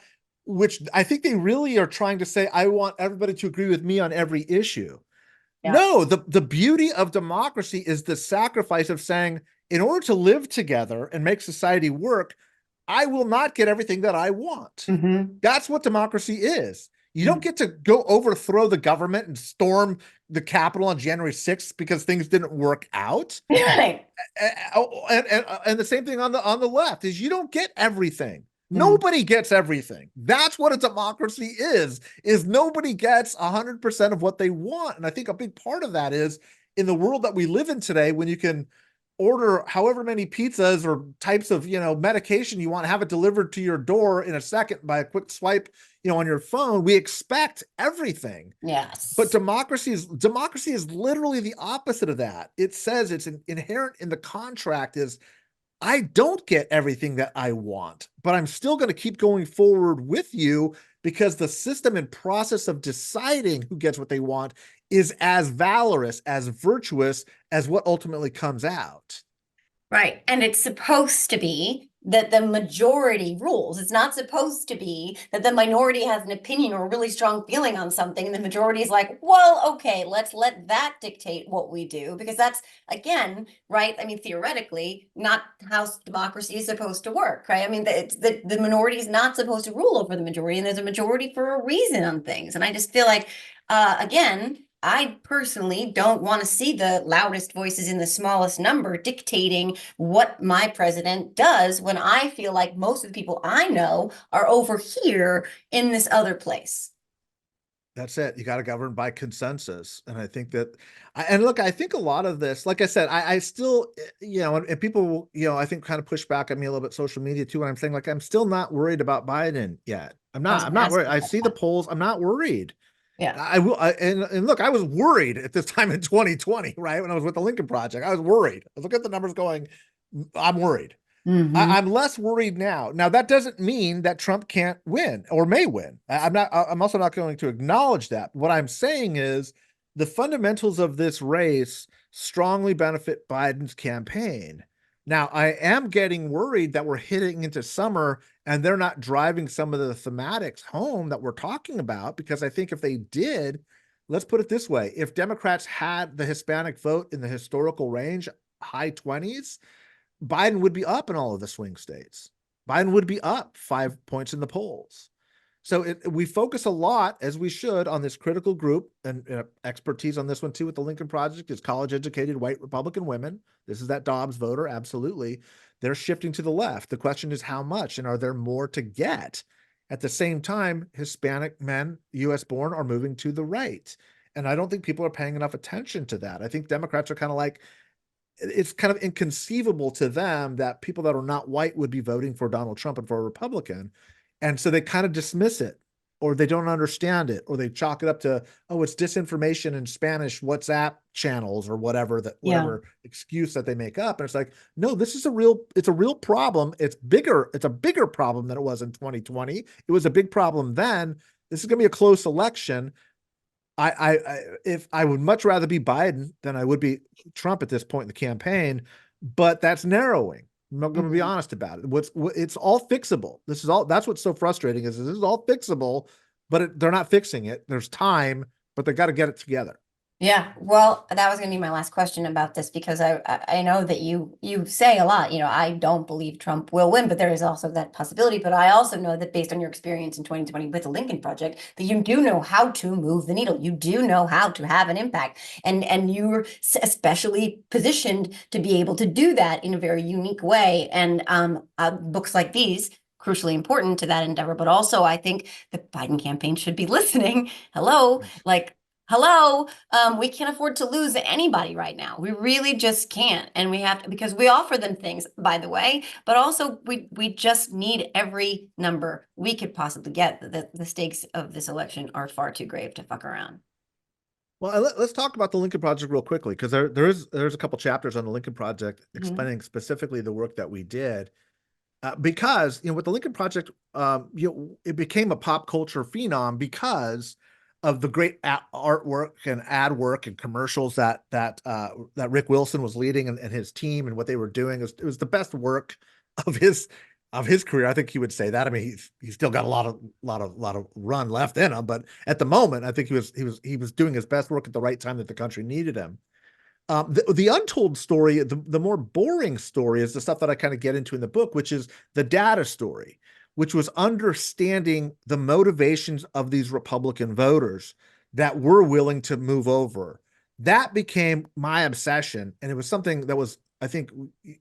which I think they really are trying to say, I want everybody to agree with me on every issue. Yeah. No, the beauty of democracy is the sacrifice of saying, in order to live together and make society work, I will not get everything that I want. Mm-hmm. That's what democracy is. You don't Mm-hmm. get to go overthrow the government and storm the Capitol on January 6th because things didn't work out. Right. And the same thing on the left is you don't get everything. Mm-hmm. Nobody gets everything. That's what a democracy is nobody gets 100% of what they want. And I think a big part of that is in the world that we live in today, when you can order however many pizzas or types of medication you want, have it delivered to your door in a second by a quick swipe on your phone. We expect everything. Yes. But democracy is literally the opposite of that. It says, it's inherent in the contract, is I don't get everything that I want, but I'm still going to keep going forward with you because the system and process of deciding who gets what they want is as valorous, as virtuous as what ultimately comes out. Right. And it's supposed to be that the majority rules. It's not supposed to be that the minority has an opinion or a really strong feeling on something, and the majority is like, well, okay, let's let that dictate what we do, because that's, again, right? I mean, theoretically, not how democracy is supposed to work, right? I mean, the minority is not supposed to rule over the majority, and there's a majority for a reason on things. And I just feel like, again, I personally don't want to see the loudest voices in the smallest number dictating what my president does, when I feel like most of the people I know are over here in this other place. That's it. You got to govern by consensus. And I think that, and look, I think a lot of this, like I said, I still, and people, I think kind of push back at me a little bit, social media too. And I'm saying, like, I'm still not worried about Biden yet. I was I'm gonna not ask worried. you I about see the that. polls. I'm not worried. Yeah. And look, I was worried at this time in 2020, right? When I was with the Lincoln Project, I was worried. I was looking at the numbers going, I'm worried. Mm-hmm. I'm less worried now. Now, that doesn't mean that Trump can't win or may win. I'm not, I'm also not going to acknowledge that. What I'm saying is the fundamentals of this race strongly benefit Biden's campaign. Now, I am getting worried that we're hitting into summer and they're not driving some of the thematics home that we're talking about, because I think if they did, let's put it this way, if Democrats had the Hispanic vote in the historical range, high 20s, Biden would be up in all of the swing states. Biden would be up 5 points in the polls. So we focus a lot, as we should, on this critical group, and expertise on this one too with the Lincoln Project is college-educated white Republican women. This is that Dobbs voter, absolutely. They're shifting to the left. The question is how much, and are there more to get? At the same time, Hispanic men, U.S. born, are moving to the right. And I don't think people are paying enough attention to that. I think Democrats are kind of like, it's kind of inconceivable to them that people that are not white would be voting for Donald Trump and for a Republican. And so they kind of dismiss it, or they don't understand it, or they chalk it up to, oh, it's disinformation in Spanish WhatsApp channels or whatever, that Yeah. whatever excuse that they make up. And it's like, no, this is it's a real problem. It's a bigger problem than it was in 2020. It was a big problem then. This is going to be a close election. If I would much rather be Biden than I would be Trump at this point in the campaign, but that's narrowing. I'm not going to be Mhm. honest about it. It's all fixable. That's what's so frustrating is this is all fixable, but they're not fixing it. There's time, but they got to get it together. Yeah, well, that was going to be my last question about this, because I know that you say a lot, I don't believe Trump will win, but there is also that possibility. But I also know that based on your experience in 2020 with the Lincoln Project, that you do know how to move the needle. You do know how to have an impact, and you're especially positioned to be able to do that in a very unique way. And books like these, crucially important to that endeavor. But also, I think the Biden campaign should be listening. Hello, like. Hello, we can't afford to lose anybody right now. We really just can't. And we have to, because we offer them things, by the way, but also we just need every number we could possibly get. The stakes of this election are far too grave to fuck around. Well, let's talk about the Lincoln Project real quickly, because there's a couple chapters on the Lincoln Project Mhm. explaining specifically the work that we did. Because with the Lincoln Project, it became a pop culture phenom because of the great artwork and ad work and commercials that Rick Wilson was leading, and his team and what they were doing. It was the best work of his career. I think he would say that. I mean, he's still got a lot of run left in him, but at the moment, I think he was doing his best work at the right time that the country needed him. The untold story, the more boring story, is the stuff that I kind of get into in the book, which is the data story, which was understanding the motivations of these Republican voters that were willing to move over. That became my obsession, and it was something that was, I think,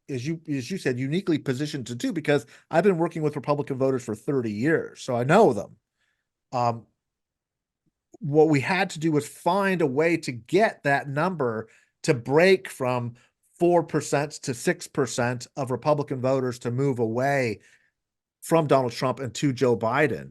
as you said, uniquely positioned to do, because I've been working with Republican voters for 30 years, so I know them. Um, what we had to do was find a way to get that number to break from 4% to 6% of Republican voters to move away from Donald Trump and to Joe Biden.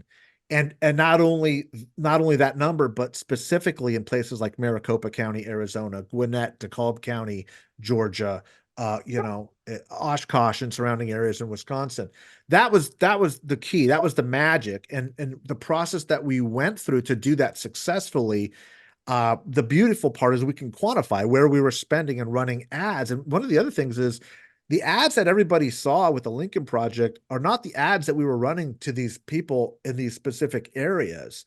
And not only that number, but specifically in places like Maricopa County, Arizona, Gwinnett, DeKalb County, Georgia, Oshkosh and surrounding areas in Wisconsin. That was the key. That was the magic, and the process that we went through to do that successfully. The beautiful part is we can quantify where we were spending and running ads. And one of the other things is The ads that everybody saw with the Lincoln Project are not the ads that we were running to these people in these specific areas.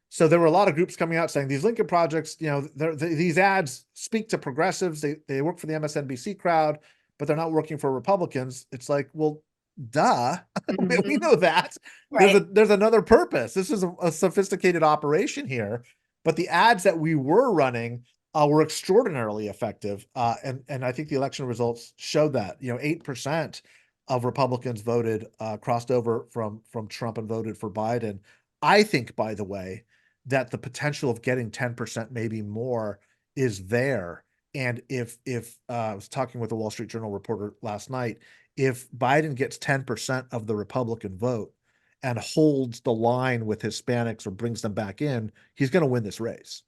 So there were a lot of groups coming out saying these Lincoln Projects, these ads speak to progressives. They work for the MSNBC crowd, but they're not working for Republicans. It's like, well, duh. We know that. Right. There's another purpose. This is a sophisticated operation here, but the ads that we were running were extraordinarily effective. And I think the election results showed that, 8% of Republicans voted, crossed over from Trump and voted for Biden. I think, by the way, that the potential of getting 10%, maybe more, is there. And if I was talking with a Wall Street Journal reporter last night, if Biden gets 10% of the Republican vote and holds the line with Hispanics or brings them back in, he's going to win this race.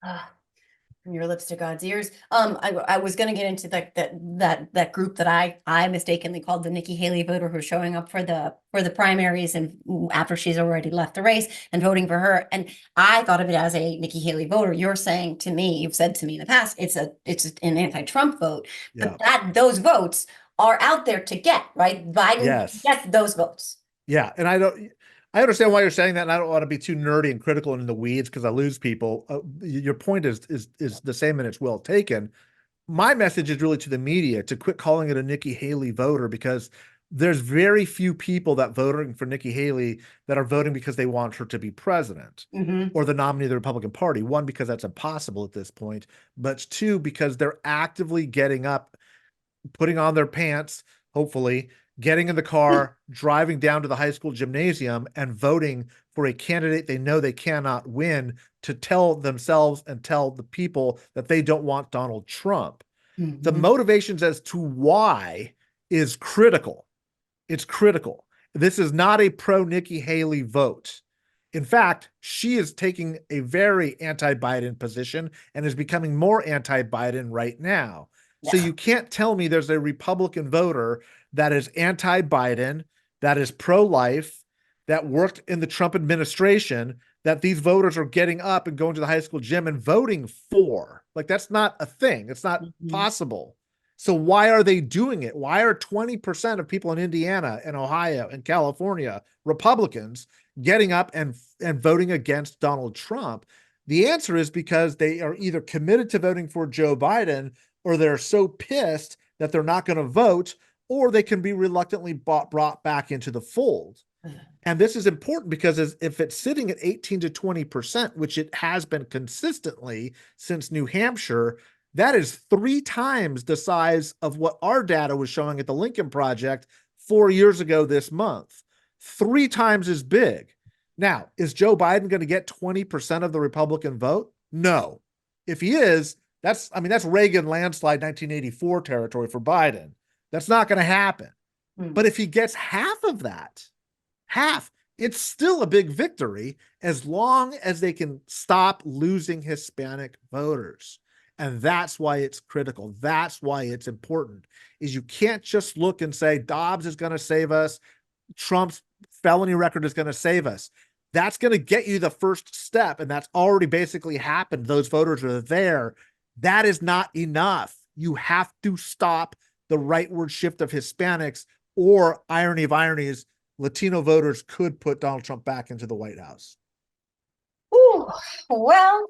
From your lips to God's ears. I was going to get into that group that I mistakenly called the Nikki Haley voter, who's showing up for the primaries and after she's already left the race and voting for her. And I thought of it as a Nikki Haley voter. You've said to me in the past, it's an anti-Trump vote, but those votes are out there to get, right? Biden gets those votes. Yeah, and I understand why you're saying that, and I don't want to be too nerdy and critical and in the weeds because I lose people. Your point is the same, and it's well taken. My message is really to the media to quit calling it a Nikki Haley voter, because there's very few people that voting for Nikki Haley that are voting because they want her to be president or the nominee of the Republican Party. One, because that's impossible at this point, but two, because they're actively getting up, putting on their pants, hopefully, getting in the car, driving down to the high school gymnasium and voting for a candidate they know they cannot win, to tell themselves and tell the people that they don't want Donald Trump. The motivations as to why is critical. It's critical. This is not a pro Nikki Haley vote. In fact, she is taking a very anti-Biden position and is becoming more anti-Biden right now. So you can't tell me there's a Republican voter that is anti-Biden, that is pro-life, that worked in the Trump administration, that these voters are getting up and going to the high school gym and voting for. Like, that's not a thing. It's not possible. So why are they doing it? Why are 20% of people in Indiana and Ohio and California, Republicans, getting up and voting against Donald Trump? The answer is because they are either committed to voting for Joe Biden, or they're so pissed that they're not going to vote, or they can be reluctantly brought back into the fold. And this is important because if it's sitting at 18 to 20%, which it has been consistently since New Hampshire, that is 3 times the size of what our data was showing at the Lincoln Project 4 years ago this month. 3 times as big. Now, is Joe Biden going to get 20% of the Republican vote? No. If he is, that's Reagan landslide 1984 territory for Biden. That's not going to happen. But if he gets half of that, it's still a big victory, as long as they can stop losing Hispanic voters. And that's why it's critical. That's why it's important, is you can't just look and say Dobbs is going to save us, Trump's felony record is going to save us. That's going to get you the first step, and that's already basically happened. Those voters are there. That is not enough. You have to stop the rightward shift of Hispanics, or, irony of ironies, Latino voters could put Donald Trump back into the White House. Ooh, well,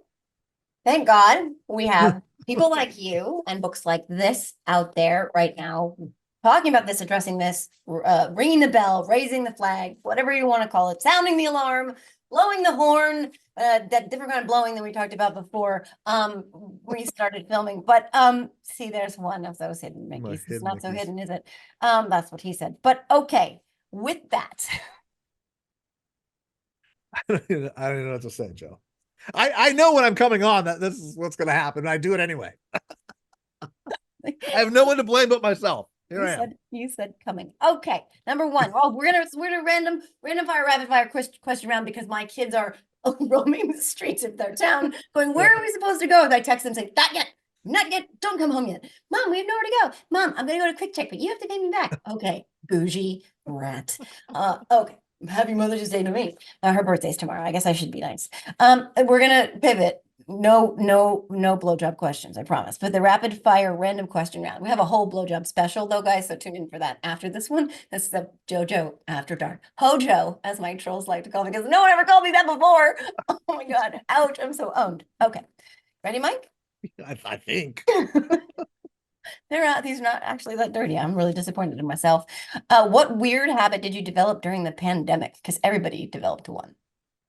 thank God we have people like you and books like this out there right now, talking about this, addressing this, ringing the bell, raising the flag, whatever you want to call it, sounding the alarm, blowing the horn, that different kind of blowing that we talked about before we started filming. But see, there's one of those hidden Mickeys. It's not so hidden, is it? That's what he said. But okay, with that. I don't even know what to say, Joe. I know when I'm coming on that this is what's going to happen, and I do it anyway. I have no one to blame but myself. You said coming. Okay, number one. Well, we're gonna random fire rapid fire question round, because my kids are roaming the streets of their town, going, "Where are we supposed to go?" And I text them saying, "Not yet. Don't come home yet. Mom, we have nowhere to go. Mom, I'm gonna go to Quick Check, but you have to pay me back." Okay, bougie rat. Okay. Happy Mother's Day to me. Her birthday's tomorrow. I guess I should be nice. We're gonna pivot. no blowjob questions, I promise. But the rapid fire random question round. We have a whole blowjob special though, guys. So tune in for that after this one. This is the JoJo After Dark. Hojo, as my trolls like to call me, because no one ever called me that before. Oh my God. Ouch. I'm so owned. Okay. Ready, Mike? I think. These are not actually that dirty. I'm really disappointed in myself. What weird habit did you develop during the pandemic? Because everybody developed one.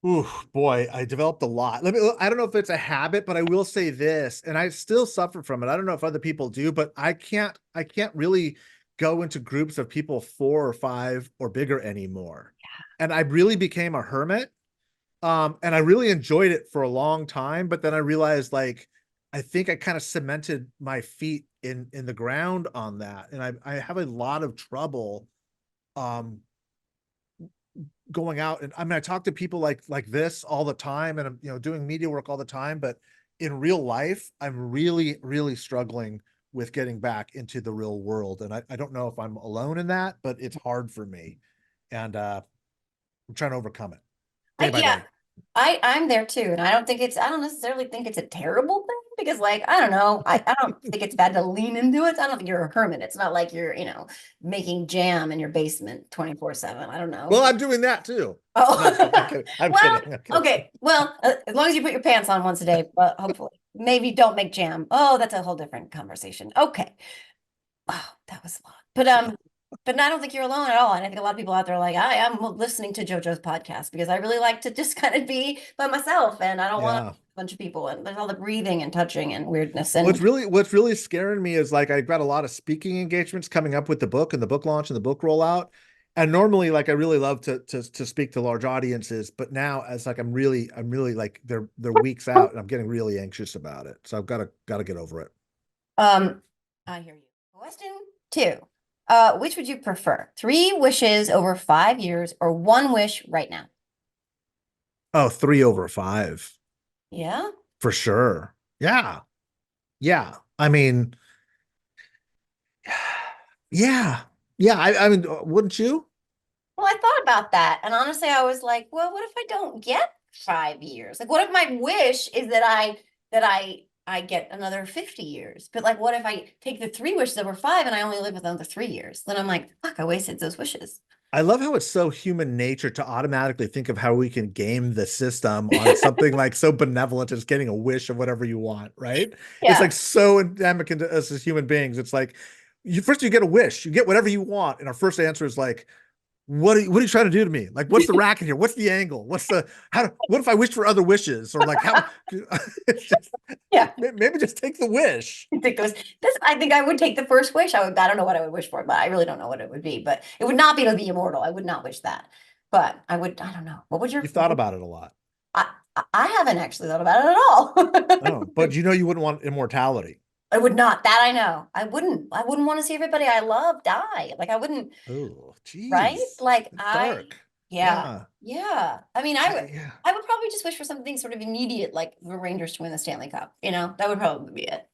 Ooh, boy, I developed a lot. I don't know if it's a habit, but I will say this, and I still suffer from it. I don't know if other people do, but I can't really go into groups of people 4 or 5 or bigger anymore. And I really became a hermit. And I really enjoyed it for a long time, but then I realized like I think I kind of cemented my feet in the ground on that. And I have a lot of trouble going out. And I mean, I talk to people like this all the time, and I'm, you know, doing media work all the time, but in real life, I'm really struggling with getting back into the real world. And I don't know if I'm alone in that, but it's hard for me. And I'm trying to overcome it day by day. I'm there too, and I don't necessarily think it's a terrible thing because, like, I don't know, I don't think it's bad to lean into it. I don't think you're a hermit. It's not like you're, making jam in your basement 24/7. I don't know. Well, I'm doing that too. Oh, No, I'm kidding. I'm kidding. Okay. Well, as long as you put your pants on once a day, but hopefully, maybe don't make jam. Oh, that's a whole different conversation. Okay. Oh, that was a lot. But I don't think you're alone at all. And I think a lot of people out there are like, I am listening to JoJo's podcast because I really like to just kind of be by myself, and I don't want a bunch of people, and there's all the breathing and touching and weirdness. And what's really scaring me is like I've got a lot of speaking engagements coming up with the book and the book launch and the book rollout. And normally, like I really love to speak to large audiences, but now as like I'm really like they're weeks out, and I'm getting really anxious about it. So I've got to get over it. I hear you. Question 2. Which would you prefer? 3 wishes over 5 years or 1 wish right now? Oh, 3 over 5. Yeah. For sure. Yeah. Yeah. I mean, yeah. Yeah. I mean, wouldn't you? Well, I thought about that. And honestly, I was like, well, what if I don't get 5 years? Like, what if my wish is that I get another 50 years? But like, what if I take the 3 wishes over 5 and I only live with another 3 years? Then I'm like, fuck, I wasted those wishes. I love how it's so human nature to automatically think of how we can game the system on something like so benevolent as getting a wish of whatever you want, right? Yeah. It's like so endemic into us as human beings. It's like you get a wish, you get whatever you want, and our first answer is like, what are you trying to do to me? Like, what's the racket here? What's the angle? What if I wish for other wishes? Or like, how, it's just, Yeah. maybe just take the wish. I think I would take the first wish. I don't know what I would wish for, but I really don't know what it would be, but it would not be to be immortal. I would not wish that, but I don't know. What would You've thought about it a lot. I haven't actually thought about it at all. Oh, but you wouldn't want immortality. I would not. That I know. I wouldn't want to see everybody I love die. Like I wouldn't. Oh, geez. Right? Like dark. Yeah. I mean, I would Yeah. I would probably just wish for something sort of immediate, like the Rangers to win the Stanley Cup. That would probably be it.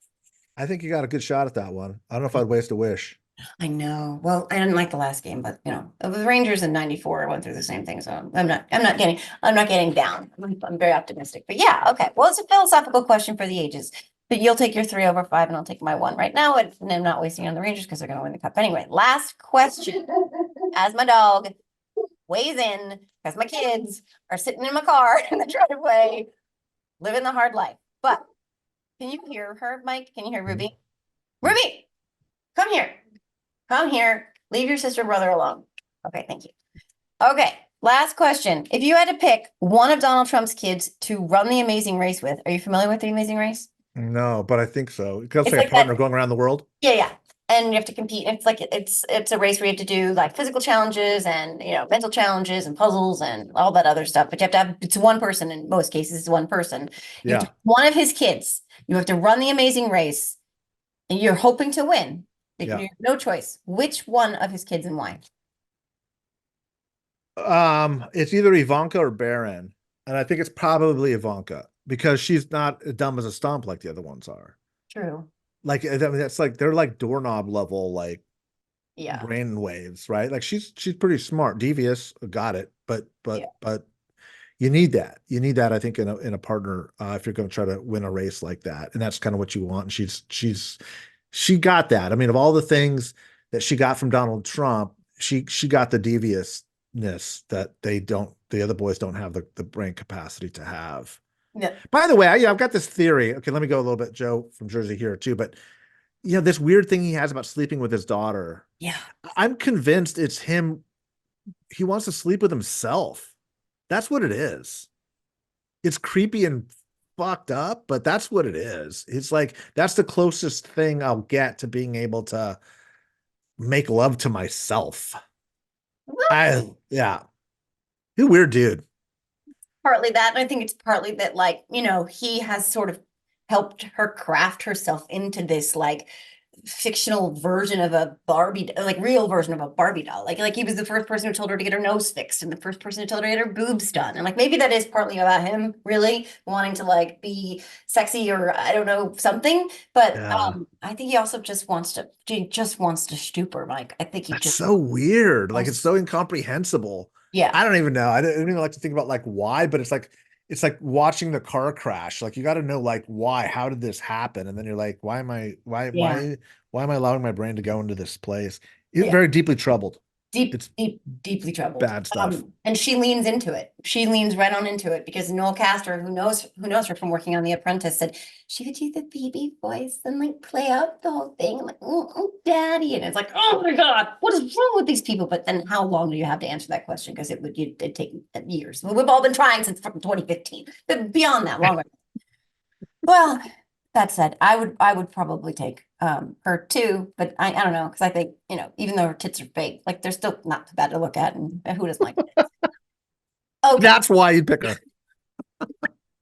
I think you got a good shot at that one. I don't know if I'd waste a wish. I know. Well, I didn't like the last game, but the Rangers in '94, I went through the same thing. So I'm not getting down. I'm very optimistic. But yeah, okay. Well, it's a philosophical question for the ages. But you'll take your 3 over 5 and I'll take my 1 right now. And I'm not wasting on the Rangers because they're going to win the cup anyway. Last question. As my dog weighs in, because my kids are sitting in my car in the driveway, living the hard life. But can you hear her, Mike? Can you hear Ruby? Ruby, come here. Come here. Leave your sister and brother alone. Okay, thank you. Okay, last question. If you had to pick one of Donald Trump's kids to run the Amazing Race with, are you familiar with the Amazing Race? No, but I think so. It's like like a partner that, going around the world. Yeah. And you have to compete. It's like it's a race where you have to do like physical challenges and mental challenges and puzzles and all that other stuff. But you have to have it's one person in most cases. It's one person. Yeah. One of his kids. You have to run the Amazing Race, and you're hoping to win. Yeah. You have no choice. Which one of his kids and why? It's either Ivanka or Barron, and I think it's probably Ivanka because she's not dumb as a stump like the other ones are. True. Like, I mean, that's like they're like doorknob level, like brain waves, right? Like she's pretty smart, devious, got it, but You need that. You need that, I think, in a partner, if you're going to try to win a race like that. And that's kind of what you want. And she got that. I mean, of all the things that she got from Donald Trump, she got the deviousness that the other boys don't have the brain capacity to have. Yeah. By the way, I've got this theory. Okay, let me go a little bit, Joe from Jersey here too. But this weird thing he has about sleeping with his daughter. Yeah. I'm convinced it's him. He wants to sleep with himself. That's what it is. It's creepy and fucked up, but that's what it is. It's like, that's the closest thing I'll get to being able to make love to myself. Yeah. You weird dude. Partly that, and I think it's partly that, like, he has sort of helped her craft herself into this like fictional version of a Barbie, like real version of a Barbie doll. Like he was the first person who told her to get her nose fixed and the first person who told her to get her boobs done. And like maybe that is partly about him really wanting to like be sexy or I don't know something. But Yeah. I think he also just wants to stoop her. Like I think he That's just so weird. Like, it's wants, so incomprehensible. yeah. I don't even know. I don't even like to think about like why, but it's like watching the car crash. Like, you got to know like why, how did this happen? And then you're like, Yeah. why am I allowing my brain to go into this place? Yeah. Very deeply troubled. Deep, It's deep, deeply troubled. bad stuff. And she leans into it. She leans right on into it because Noel Castor, who knows her from working on The Apprentice, said she would do the baby voice and like play out the whole thing. I'm like, oh, daddy. And it's like, oh my God, what is wrong with these people? But then how long do you have to answer that question? Because it'd take years. We've all been trying since 2015, but beyond that, longer. Well, that said, I would probably take her too, but I don't know because I think even though her tits are fake, like they're still not too bad to look at, and who doesn't like tits? Okay, That's why you'd pick her.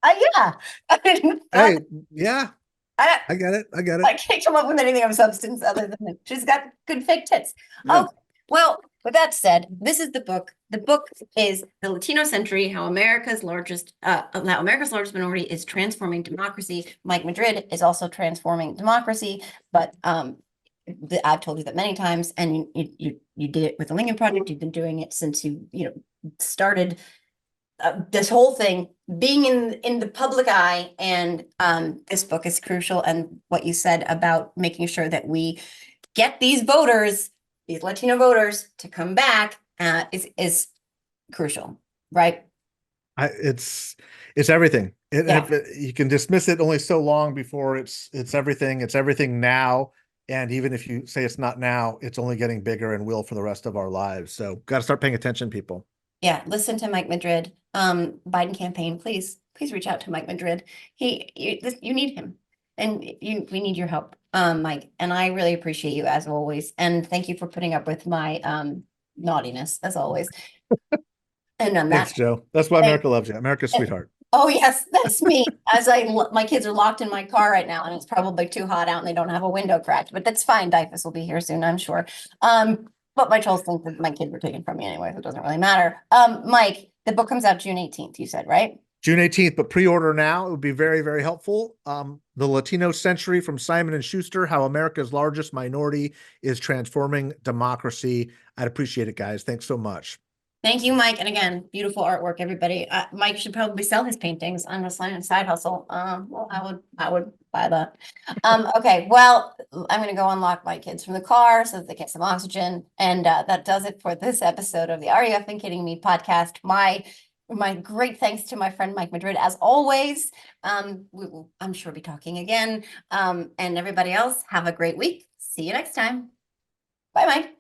yeah, I mean, Hey, yeah, I I get it. I get I it. can't come up with anything of substance other than she's got good fake tits. Yeah. Oh, well, with that said, this is the book. The book is The Latino Century, how America's largest minority is transforming democracy. Mike Madrid is also transforming democracy, but I've told you that many times, and you did it with the Lincoln Project. You've been doing it since you started this whole thing being in the public eye, and this book is crucial. And what you said about making sure that we get these Latino voters to come back is crucial, right? It's everything. Yeah. You can dismiss it only so long before it's everything. It's everything now. And even if you say it's not now, it's only getting bigger and will for the rest of our lives. So got to start paying attention, people. Yeah, listen to Mike Madrid. Biden campaign, please reach out to Mike Madrid. You need him, and we need your help, Mike. And I really appreciate you as always. And thank you for putting up with my naughtiness as always. And on Thanks, that, Joe. That's why thank- America loves you. America's sweetheart. oh yes, that's me. My kids are locked in my car right now, and it's probably too hot out, and they don't have a window cracked. But that's fine. Dyfus will be here soon, I'm sure. But my trolls think that my kids were taken from me anyway, so it doesn't really matter. Mike, the book comes out June 18th, you said, right? June 18th, but pre-order now. It would be very, very helpful. The Latino Century from Simon and Schuster, how America's largest minority is transforming democracy. I'd appreciate it, guys. Thanks so much. Thank you, Mike. And again, beautiful artwork, everybody. Mike should probably sell his paintings on a side hustle. Well, I would buy that. Okay, well, I'm gonna go unlock my kids from the car so that they get some oxygen. And that does it for this episode of the Are You Effing Kidding Me podcast. My great thanks to my friend Mike Madrid, as always. We will, I'm sure, be talking again. And everybody else, have a great week. See you next time. Bye, Mike.